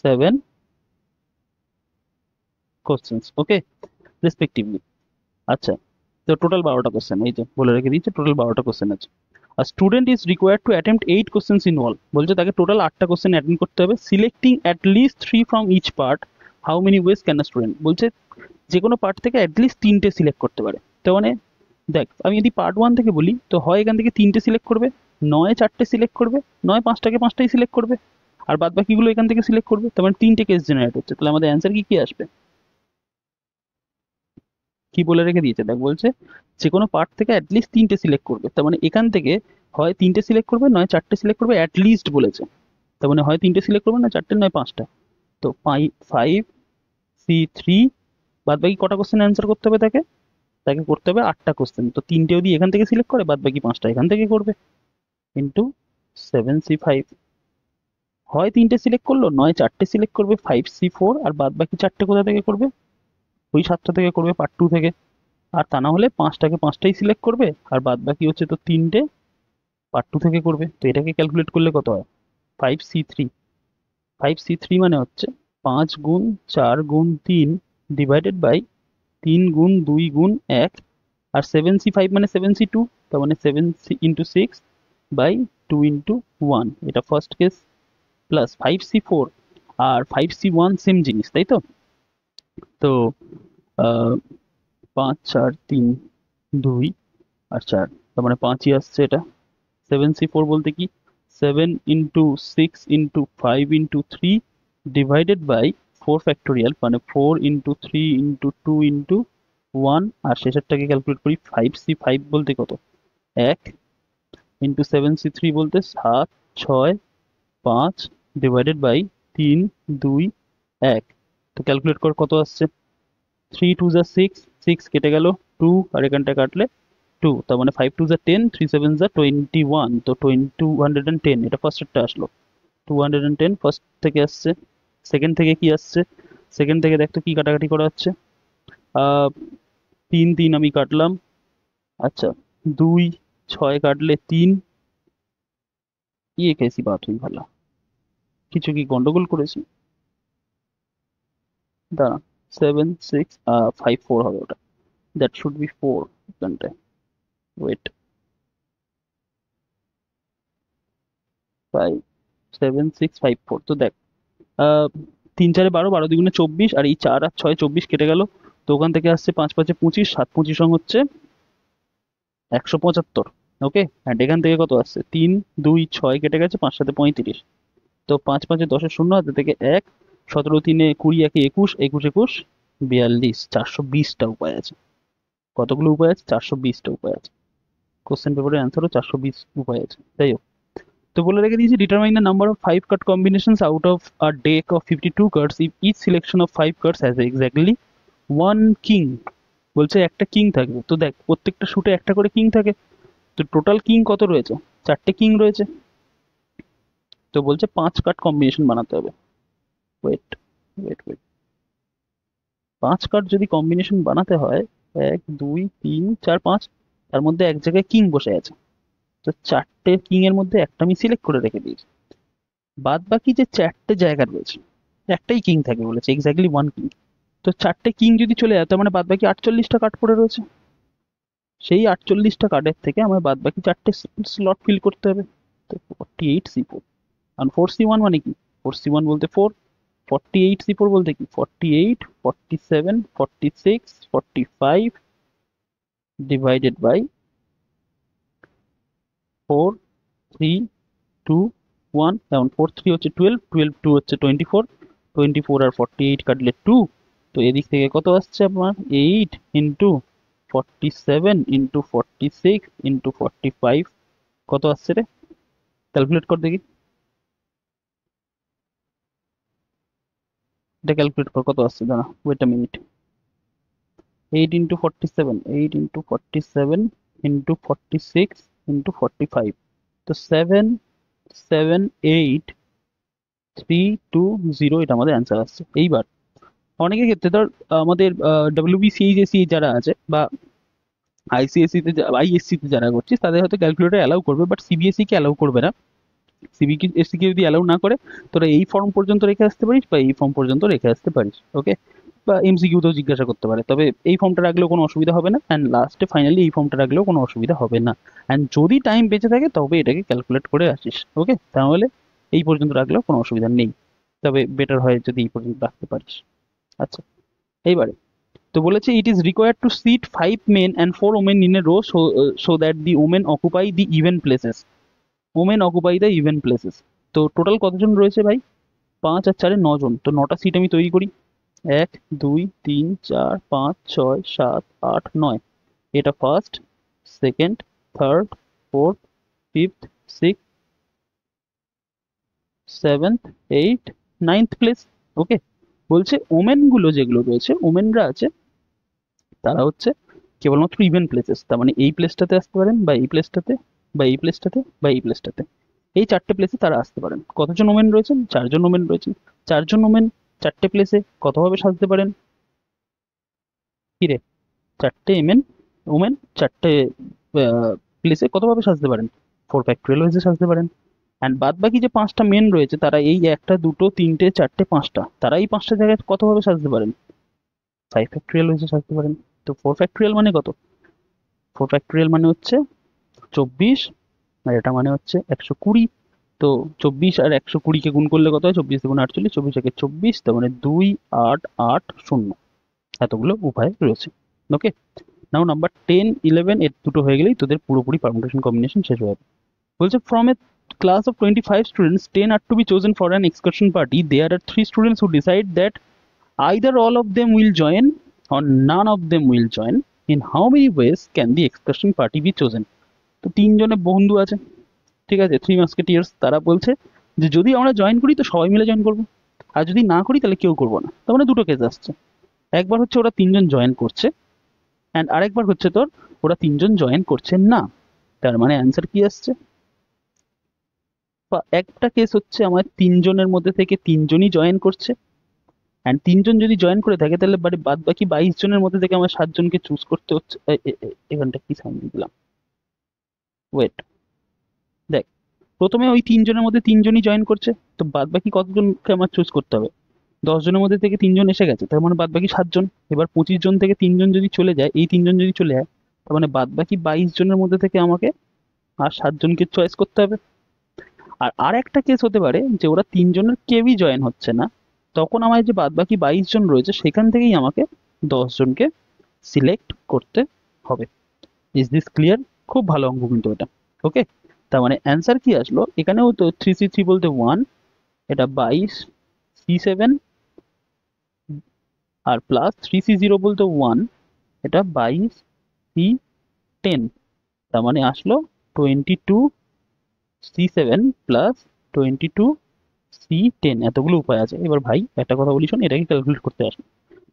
7 কোশ্চেন্স। ওকে, রেসপেক্টিভলি। আচ্ছা, তো টোটাল 12টা কোশ্চেন, এই যে বলে রেখে দিচ্ছে টোটাল 12টা কোশ্চেন আছে। আর student is required to attempt 8 questions in all, বলছে তাকে টোটাল 8টা কোশ্চেন অ্যাটেন্ড করতে হবে। Selecting at least 3 from each part, how many ways can a student, বলছে যে কোনো পার্ট থেকে অ্যাটলিস্ট 3টে সিলেক্ট করতে পারে। তো মানে দেখ, আমি যদি পার্ট 1 থেকে বলি তো হয় এখান থেকে 3টে সিলেক্ট করবে, নয় 4টে সিলেক্ট করবে, নয় 5টাকে 5টাই সিলেক্ট করবে, আর বাদ বাকিগুলো এখান থেকে সিলেক্ট করবে। তার মানে 3টে কেস জেনারেট হচ্ছে। তাহলে আমাদের অ্যান্সার কি কি আসবে? কি বলে রেখে দিয়েছে দেখ, বলছে যে কোনো পার্ট থেকে অ্যাটলিস্ট 3টে সিলেক্ট করবে। তার মানে এখান থেকে হয় 3টে সিলেক্ট করবে, নয় 4টে সিলেক্ট করবে, অ্যাটলিস্ট বলেছে। তার মানে হয় 3টে সিলেক্ট করবে, না 4টে, নয় 5টা। তো 5C3, বাদ বাকি কটা কোশ্চেন অ্যান্সার করতে হবে তাকে? তাকে করতে হবে 8টা কোশ্চেন। তো 3টে যদি এখান থেকে সিলেক্ট করে, বাদ বাকি 5টা এখান থেকে করবে, ইন্টু 7C5। হয় 3টে সিলেক্ট করলো, নয় 4টে সিলেক্ট করবে 5C4, আর বাদ বাকি 4টে কোথা থেকে করবে? ওই 7টা থেকে করবে, পার্ট 2 থেকে। আর তা না হলে 5টাকে 5টাই সিলেক্ট করবে, আর বাদ বাকি হচ্ছে তো 3টে পার্ট 2 থেকে করবে। তো এটাকে ক্যালকুলেট করলে কত হয়? 5C3। 5C3 মানে হচ্ছে 5 গুণ 4 গুণ 3 ডিভাইডেড বাই 3 গুণ 2 গুণ 1, আর 7C5 মানে 7C2, তার মানে 7 × 6 বাই 2 × 1, এটা ফার্স্ট কেস, প্লাস 5C4 আর 5C1 সেম জিনিস, তাই তো? তো 5 4 3 2 আর 4, তার মানে 5ই আসছে এটা। 7C4 বলতে কি, 7 × 6 × 5 × 3 ডিভাইডেড বাই 4 ফ্যাক্টোরিয়াল, মানে 4 × 3 × 2 × 1, আর শেষেরটাকে ক্যালকুলেট করি। 5C5 বলতে কত? 1, ইন্টু 7C3 বলতে 7 6 5 ডিভাইডেড বাই 3 2 1। তো ক্যালকুলেট কর কত আসছে। 3 2 যা 6, 6 কেটে গেল, 2 আর এখানটা কাটলে 2, তার মানে 5 2 যা 10, 3 7 যা 21, তো 210, এটা ফার্স্টেরটা আসলো। 210 ফার্স্ট থেকে আসছে। সেকেন্ড থেকে কি আসছে? সেকেন্ড থেকে দেখ তো কি কাটাকাটি করা হচ্ছে। 3 3 আমি কাটলাম, আচ্ছা 2 6 কাটলে 3, ये कैसी बात हुई भला? কিছু কি গন্ডগোল করেছি? দাঁড়া, 7 6 5 4 হবে ওটা, দ্যাট শুড বি 4 এখানটায়। ওয়েট, 5 7 6 5 4। তো দেখ, 3 4 12, 12 2 24, আর এই 4 আর 6 24 কেটে গেল। তো ওখান থেকে আসছে 5 5 25, 7 25 হচ্ছে 175। ওকে, অ্যান্ড এখান থেকে কত আসছে? 3 2 6 কেটে গেছে, 5 7 35। তো 5 5 10 শূন্য, হাতে থেকে 1, 17 3 20, 1 21, 21 21 42, 420টা উপায় আছে। কতগুলো উপায় আছে? 420টা উপায় আছে। কোশ্চেন পেপারের অ্যান্সারও 420 উপায় আছে। তাই হোক, তো বলে রেখে দিয়েছি determine the number of 5 card combinations out of a deck of 52 cards if each selection of 5 cards has exactly 1 king. বলছে একটা কিং থাকবে। তো দেখ, প্রত্যেকটা শুটে একটা করে কিং থাকে। তো টোটাল কিং কত রয়েছে? 4টে কিং রয়েছে। তো বলছে 5 কাট কম্বিনেশন বানাতে হবে। ওয়েট ওয়েট ওয়েট, 5 কাট যদি কম্বিনেশন বানাতে হয়, 1 2 3 4 5, তার মধ্যে এক জায়গায় কিং বসে আছে। তো 4টে কিং এর মধ্যে একটা আমি সিলেক্ট করে রেখে দিয়েছি। বাদ বাকি যে 4টে জায়গা রয়েছে, একটাই কিং থাকে বলেছে, এক্স্যাক্টলি 1 কিং। তো 4টে কিং যদি চলে যায়, তার মানে বাদ বাকি 48টা কার্ড পড়ে রয়েছে। সেই 48টা কার্ডের থেকে আমার বাদ বাকি 4টে স্লট ফিল করতে হবে। তো 48C4, আর 4C1 মানে কি? 4C1 বলতে 4, 48C4 বলতে কি? 48 47 46 45 ডিভাইডেড বাই 4 3 2 1, যেমন 4 3 হচ্ছে 12, 12 2 হচ্ছে 24, 24 আর 48 কাটলে 2। তো এদিক থেকে কত আসছে আপনার? 8 ইন্টু 47 ইন্টু 46 ইন্টু 45, কত আসছে রে? ক্যালকুলেট কর দেখি, এটা ক্যালকুলেট কর কত আসছে। দাঁড়া, wait a minute. 8 into 47, 8 into 47 into 46 into 45, তো 7 7 8 3 2 0, এটা আমাদের অ্যান্সার আসছে। এইবার অনেকের ক্ষেত্রে ধর আমাদের WBCHSC যারা আছে, বা আইসিএসসি তে আইএসসি তে যারা করছিস, তাদের হয়তো ক্যালকুলেটর অ্যালাউ করবে, বাট সিবিএসই কে অ্যালাউ করবে না। সিবিএসসি কে যদি অ্যালাউ না করে, তোরা এই ফর্ম পর্যন্ত রেখে আসতে পারিস বা এই ফর্ম পর্যন্ত রেখে আসতে পারিস। ওকে, বা এমসিকিউতেও জিজ্ঞাসা করতে পারে, তবে এই ফর্মটা রাখলেও কোনো অসুবিধা হবে না, অ্যান্ড লাস্টে ফাইনালি এই ফর্মটা রাখলেও কোনো অসুবিধা হবে না। অ্যান্ড যদি টাইম বেঁচে থাকে তবে এটাকে ক্যালকুলেট করে আসিস, ওকে? তাহলে এই পর্যন্ত রাখলেও কোনো অসুবিধা নেই, তবে বেটার হয় যদি এই পর্যন্ত রাখতে পারিস। আচ্ছা, এইবারে তো বলেছে it is required to sit 5 men and 4 women in a row so that the women occupy the even places. Women occupy the even places. তো টোটাল কতজন রয়েছে ভাই? 5 আর 4 9 জন। তো 9টা সিট আমি তৈরি করি। 1 2 3 4 5 6 7 8 9। এটা first, second, third, fourth, fifth, six, seventh, eight, ninth place. Okay, বলছে ওমেন গুলো যেগুলো রয়েছে, ওমেনরা আছে, তারা হচ্ছে কেবলমাত্র ইভেন প্লেসেস, তার মানে এই প্লেসটাতে আসতে পারেন, বা এই প্লেসটাতে, বা এই প্লেসটাতে, বা এই প্লেসটাতে, এই 4টে প্লেসে তারা আসতে পারেন। কতজন ওমেন রয়েছেন? 4জন ওমেন রয়েছেন। 4জন ওমেন 4টে প্লেসে কতভাবে সাজতে পারেন? কি রে, 4টে ওমেন 4টে প্লেসে কতভাবে সাজতে পারেন? 4 ফ্যাক্টরিয়াল ওয়েজে সাজতে পারেন। অ্যান্ড বাদ বাকি যে 5টা মেন রয়েছে, তারা এই 1টা 2টো 3টে 4টে 5টা, তারা এই 5টা জায়গায় কতভাবে সাজতে পারেন? 5 ফ্যাক্টরিয়াল ওয়েজে সাজতে পারেন। তো 4 ফ্যাক্টরিয়াল মানে কত? 4 ফ্যাক্টরিয়াল মানে হচ্ছে 24, আর এটা মানে হচ্ছে 120। তো 24 আর 120-কে গুণ করলে কত হয়? 24 দুগুণ 48, 24 একে 24, তার মানে 2 8 8 0। এতগুলো উপায় রয়েছে। ওকে, নাও নাম্বার 10 11 এর দুটো হয়ে গেলেই তোদের পুরোপুরি পারমুটেশন কম্বিনেশন শেষ হয়ে যাবে। বলছে from a class of 25 students, 10 are to be chosen for an excursion party. There are 3 students who decide that either all of them will join or none of them will join. In how many ways can the excursion party be chosen? তো 3 জনে বন্ধু আছে, ঠিক আছে, 3 Musketeers, তারা বলছে যে যদি আমরা জয়েন করি তো সবাই মিলে জয়েন করবো, আর যদি না করি তাহলে কেউ করবো না। তার মানে দুটো কেস আসছে, একবার হচ্ছে ওরা 3জন জয়েন করছে, অ্যান্ড আরেকবার হচ্ছে তোর ওরা 3জন জয়েন করছে না। তার মানে অ্যান্সার কি আসছে? বা একটা কেস হচ্ছে আমার 3জনের মধ্যে থেকে 3জনই জয়েন করছে, অ্যান্ড 3জন যদি জয়েন করে থাকে তাহলে বাদ বাকি 22 জনের মধ্যে থেকে আমার 7জনকে চুজ করতে হচ্ছে। এখানটা কি সাইন দিলাম, ওয়েট, দেখ, প্রথমে ওই 3জনের মধ্যে 3জনই জয়েন করছে, তো বাদ বাকি কতজনকে আমার চুজ করতে হবে? 10জনের মধ্যে থেকে 3জন এসে গেছে, তার মানে বাদ বাকি 7জন। এবার 25জন থেকে 3জন যদি চলে যায়, এই 3জন যদি চলে যায়, তার মানে বাদ বাকি 22জনের মধ্যে থেকে আমাকে আর 7জনকে চয়েস করতে হবে। আর একটা কেস হতে পারে যে ওরা 3জনের কেউই জয়েন হচ্ছে না, তখন আমার যে বাদ বাকি 22জন রয়েছে সেখান থেকেই আমাকে 10জনকে সিলেক্ট করতে হবে। Is this clear? খুব ভালো অঙ্ক কিন্তু এটা। ওকে, তার মানে অ্যান্সার কি আসলো? এখানেও তো 3C3 বলতে 1, এটা 22C7, আর প্লাস 3C0 বলতে 1, এটা 22C10, তার মানে আসলো 22C7 প্লাস 22C10। এতগুলো উপায় আছে। এবার ভাই একটা কথা বলি শোন, এটাকে ক্যালকুলেট করতে আসবে,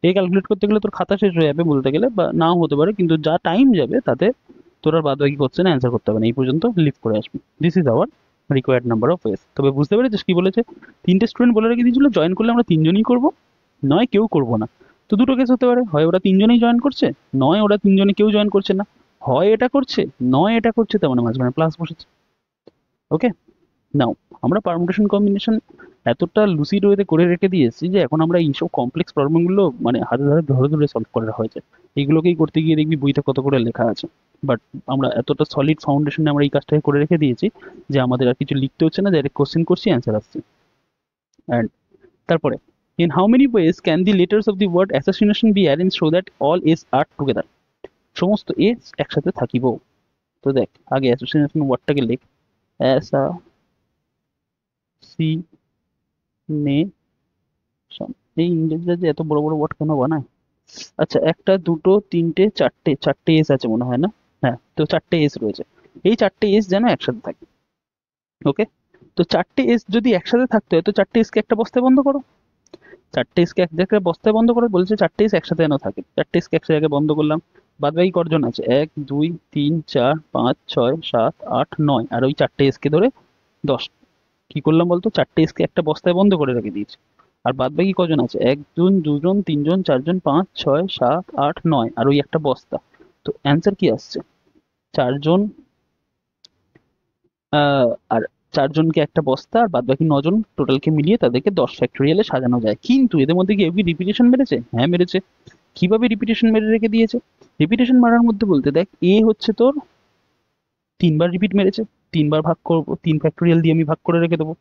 এই ক্যালকুলেট করতে গেলে তোর খাতা শেষ হয়ে যাবে বলতে গেলে, বা নাও হতে পারে, কিন্তু যা টাইম যাবে তাতে তোর আর বাদ বাকি কোশ্চেন অ্যান্সার করতে হবে না, এই পর্যন্ত লিভ করে আসবি। This is our required number of ways. তবে বুঝতে পেরেছিস কি বলেছে? 3টে স্টুডেন্ট বলে রেখে দিয়েছিল জয়েন করলে আমরা 3জনই করবো, নয় কেউ করবো না। তো দুটো কেস হতে পারে, হয় ওরা 3জনেই জয়েন করছে, নয় ওরা 3জনে কেউ জয়েন করছে না, হয় এটা করছে নয় এটা করছে, তার মানে মাঝখানে প্লাস বসেছে। ওকে, নাও আমরা পারমুটেশন কম্বিনেশন এতটা লুসিড ওয়েতে করে রেখে দিয়েছি যে এখন আমরা এইসব কমপ্লেক্স প্রবলেমগুলো মানে হাতে ধরে ধরে ধরে সলভ করা হয়েছে। এইগুলোকেই করতে গিয়ে দেখবি বইতে কত করে লেখা আছে, বাট আমরা এতটা সলিড ফাউন্ডেশনে আমরা এই কাজটাকে করে রেখে দিয়েছি যে আমাদের আর কিছু লিখতে হচ্ছে না, ডাইরেক্ট কোশ্চেন করছি, অ্যান্সার আসছে। অ্যান্ড তারপরে in how many ways can the letters of the word assassination be arrange so that all S are together? সমস্ত এস একসাথে থাকিব। তো দেখ, আগে অ্যাসোসিয়েশন ওয়ার্ডটাকে লিখ, অ্যাসা সি নে, এই ইংরেজিরা যে এত বড় বড় ওয়ার্ড কেন বানায়? আচ্ছা, একটা দুটো তিনটে চারটে, চারটে এস আছে মনে হয় না? হ্যাঁ, তো 4টে এস রয়েছে, এই 4টে এস যেন একসাথে থাকে। ওকে, তো 4টে এস যদি একসাথে থাকতে হয় তো 4টে এসকে একটা বস্তায় বন্ধ করো। 4টে এসকে এক জায়গায় বস্তায় বন্ধ করে বলছে 4টে এস একসাথে যেন থাকে। 4টে এসকে এক জায়গায় বন্ধ করলাম, বাদ বাকি কজন আছে? 1 2 3 4 5 6 7 8 9, আর ওই 4টে এসকে ধরে 10। কি করলাম বলতো? 4টে এসকে একটা বস্তায় বন্ধ করে রেখে দিয়েছি। আর বাদ বাকি কজন আছে? 1 জন 2 জন 3 জন 4 জন 5 6 7 8 9, আর ওই একটা বস্তা। তো অ্যান্সার কি আসছে? 4 জন, আর চারজনকে একটা বস্তা আর বাদ বাকি 9জন টোটালকে মিলিয়ে তাদেরকে 10 ফ্যাক্টোরিয়ালে সাজানো যায়। কিন্তু এদের মধ্যে কি রিপিটেশন মেরেছে? হ্যাঁ মেরেছে। কিভাবে রিপিটেশন মেরে রেখে দিয়েছে? রিপিটেশন মারার মধ্যে বলতে দেখ, এ হচ্ছে তোর 3বার রিপিট মেরেছে, 3বার ভাগ করবো, 3 ফ্যাক্টোরিয়াল দিয়ে আমি ভাগ করে রেখে দেবো।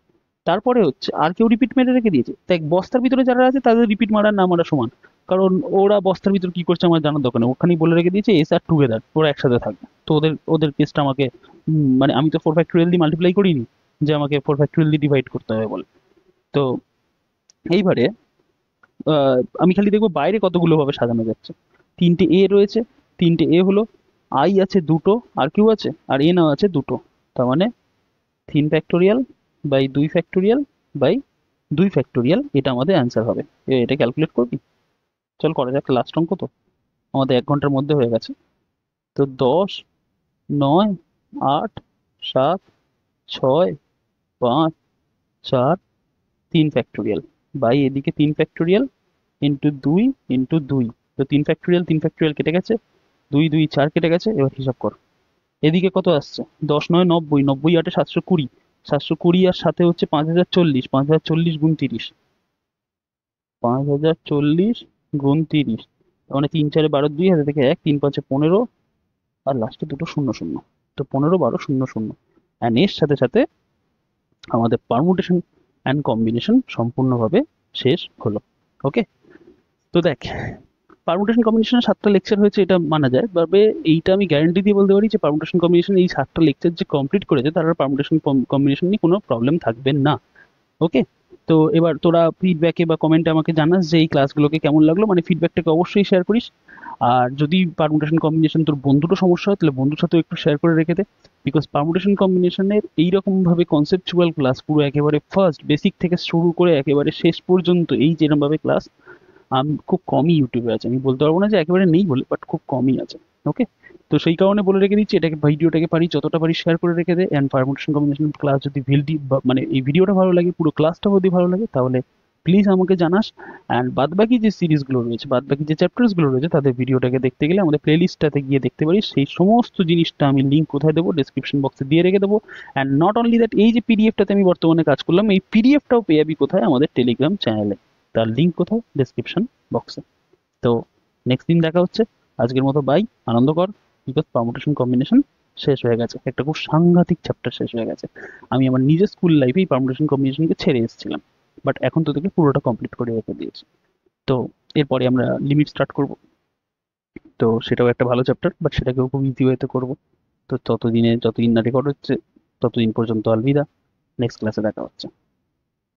তারপরে হচ্ছে আর কেউ রিপিট মেরে রেখে দিয়েছে, দেখ বস্তার ভিতরে যারা আছে তাদের রিপিট মারা না মারা সমান, কারণ ওরা বস্তার ভিতর কি করছে আমার জানার দরকার নেই, ওখানেই বলে রেখে দিয়েছে এস আর টুগেদার, ওরা একসাথে থাকবে। তো ওদের ওদের কেসটা আমাকে মানে আমি তো 4 ফ্যাক্টোরিয়াল দিয়ে মাল্টিপ্লাই করিনি যে আমাকে 4 ফ্যাক্টোরিয়াল দিয়ে ডিভাইড করতে হবে বলে। তো এইবারে আমি খালি দেখবো বাইরে কতগুলো ভাবে সাজানো যাচ্ছে। 3টে এ রয়েছে, 3টে এ হলো, আই আছে দুটো, আর কিউ আছে, আর এন আছে দুটো। তার মানে 3 factorial by 2 factorial by 2 factorial, এটা আমাদের অ্যান্সার হবে। এটা ক্যালকুলেট করবি? চল করা যাক, লাস্ট অঙ্ক তো, আমাদের 1 ঘন্টার মধ্যে হয়ে গেছে। তো 10, 9, 8, 7, 6, 5, 4, 3 ফ্যাক্টোরিয়াল বাই এদিকে 3 ফ্যাক্টোরিয়াল ইন্টু 2 ইন্টু 2। তো 3 ফ্যাক্টোরিয়াল 3 ফ্যাক্টোরিয়াল কেটে গেছে, 2 2 4 কেটে গেছে। এবার হিসাব কর এদিকে কত আসছে, 10 9 90, 90 8 720, 720 আর সাথে হচ্ছে 5040, 5040 গুণ 30, 5040 গুণ 30, তার মানে 3 4 12 2 হাতে থেকে 1 3 5 15, আর লাস্টে দুটো শূন্য শূন্য। তো 15 12 0 0, অ্যান্ড এর সাথে সাথে আমাদের পারমুটেশন অ্যান্ড কম্বিনেশন সম্পূর্ণভাবে শেষ হলো। ওকে, তো দেখ পারমুটেশন কম্বিনেশনের 7টা লেকচার হয়েছে এটা মানা যায়, তবে এইটা আমি গ্যারান্টি দিয়ে বলতে পারি যে পারমুটেশন কম্বিনেশন এই 7টা লেকচার যে কমপ্লিট করেছে তার পারমুটেশন কম্বিনেশন নিয়ে কোনো প্রবলেম থাকবে না। ওকে, তো এবার তোরা ফিডব্যাকে বা কমেন্টে আমাকে জানাস যে এই ক্লাসগুলোকে কেমন লাগলো, মানে ফিডব্যাকটাকে অবশ্যই শেয়ার করিস। আর যদি পারমুটেশন কম্বিনেশন তোর বন্ধুরও সমস্যা হয় তাহলে বন্ধুর সাথেও একটু শেয়ার করে রেখে দে, বিকজ পারমুটেশন কম্বিনেশনের এইরকমভাবে কনসেপচুয়াল ক্লাস পুরো একেবারে ফার্স্ট বেসিক থেকে শুরু করে একেবারে শেষ পর্যন্ত এই যেরকমভাবে ক্লাস খুব কমই ইউটিউবে আছে, আমি বলতে পারবো না যে একেবারে নেই বলে, বাট খুব কমই আছে। ওকে, তো সেই কারণে বলে রেখে দিচ্ছি, এটাকে ভিডিওটাকে পারি যতটা পারি শেয়ার করে রেখে দে। অ্যান্ড পারমুটেশন কম্বিনেশন ক্লাস যদি মানে এই ভিডিওটা ভালো লাগে, পুরো ক্লাসটা যদি ভালো লাগে, তাহলে প্লিজ আমাকে জানাস। অ্যান্ড বাদ বাকি যে সিরিজগুলো রয়েছে, বাদ বাকি যে চ্যাপ্টার্সগুলো রয়েছে, তাদের ভিডিওটাকে দেখতে গেলে আমাদের প্লেলিস্টটাতে গিয়ে দেখতে পারিস। সেই সমস্ত জিনিসটা আমি লিঙ্ক কোথায় দেবো, ডিসক্রিপশন বক্সে দিয়ে রেখে দেবো। অ্যান্ড নট অনলি দ্যাট, এই যে পিডিএফটাতে আমি বর্তমানে কাজ করলাম, এই পিডিএফটাও পেয়ে যাবি কোথায়, আমাদের টেলিগ্রাম চ্যানেলে। তার লিঙ্ক কোথায়, ডিসক্রিপশন বক্সে। তো নেক্সট দিন দেখা হচ্ছে, আজকের মতো বাই, আনন্দ কর, বিকজ পারমুটেশন কম্বিনেশন শেষ হয়ে গেছে, একটা খুব সাংঘাতিক চ্যাপ্টার শেষ হয়ে গেছে। আমি আমার নিজের স্কুল লাইফেই পারমুটেশন কম্বিনেশনকে ছেড়ে এসেছিলাম, বাট এখন তো তোকে পুরোটা কমপ্লিট করে রেখে দিয়েছি। তো এরপরে আমরা লিমিট স্টার্ট করব, তো সেটাও একটা ভালো চ্যাপ্টার, বাট সেটাকেও খুব ইজি ওয়েতে করবো। তো যতদিন না রেকর্ড হচ্ছে ততদিন পর্যন্ত আলবিদা, নেক্সট ক্লাসে দেখা হচ্ছে।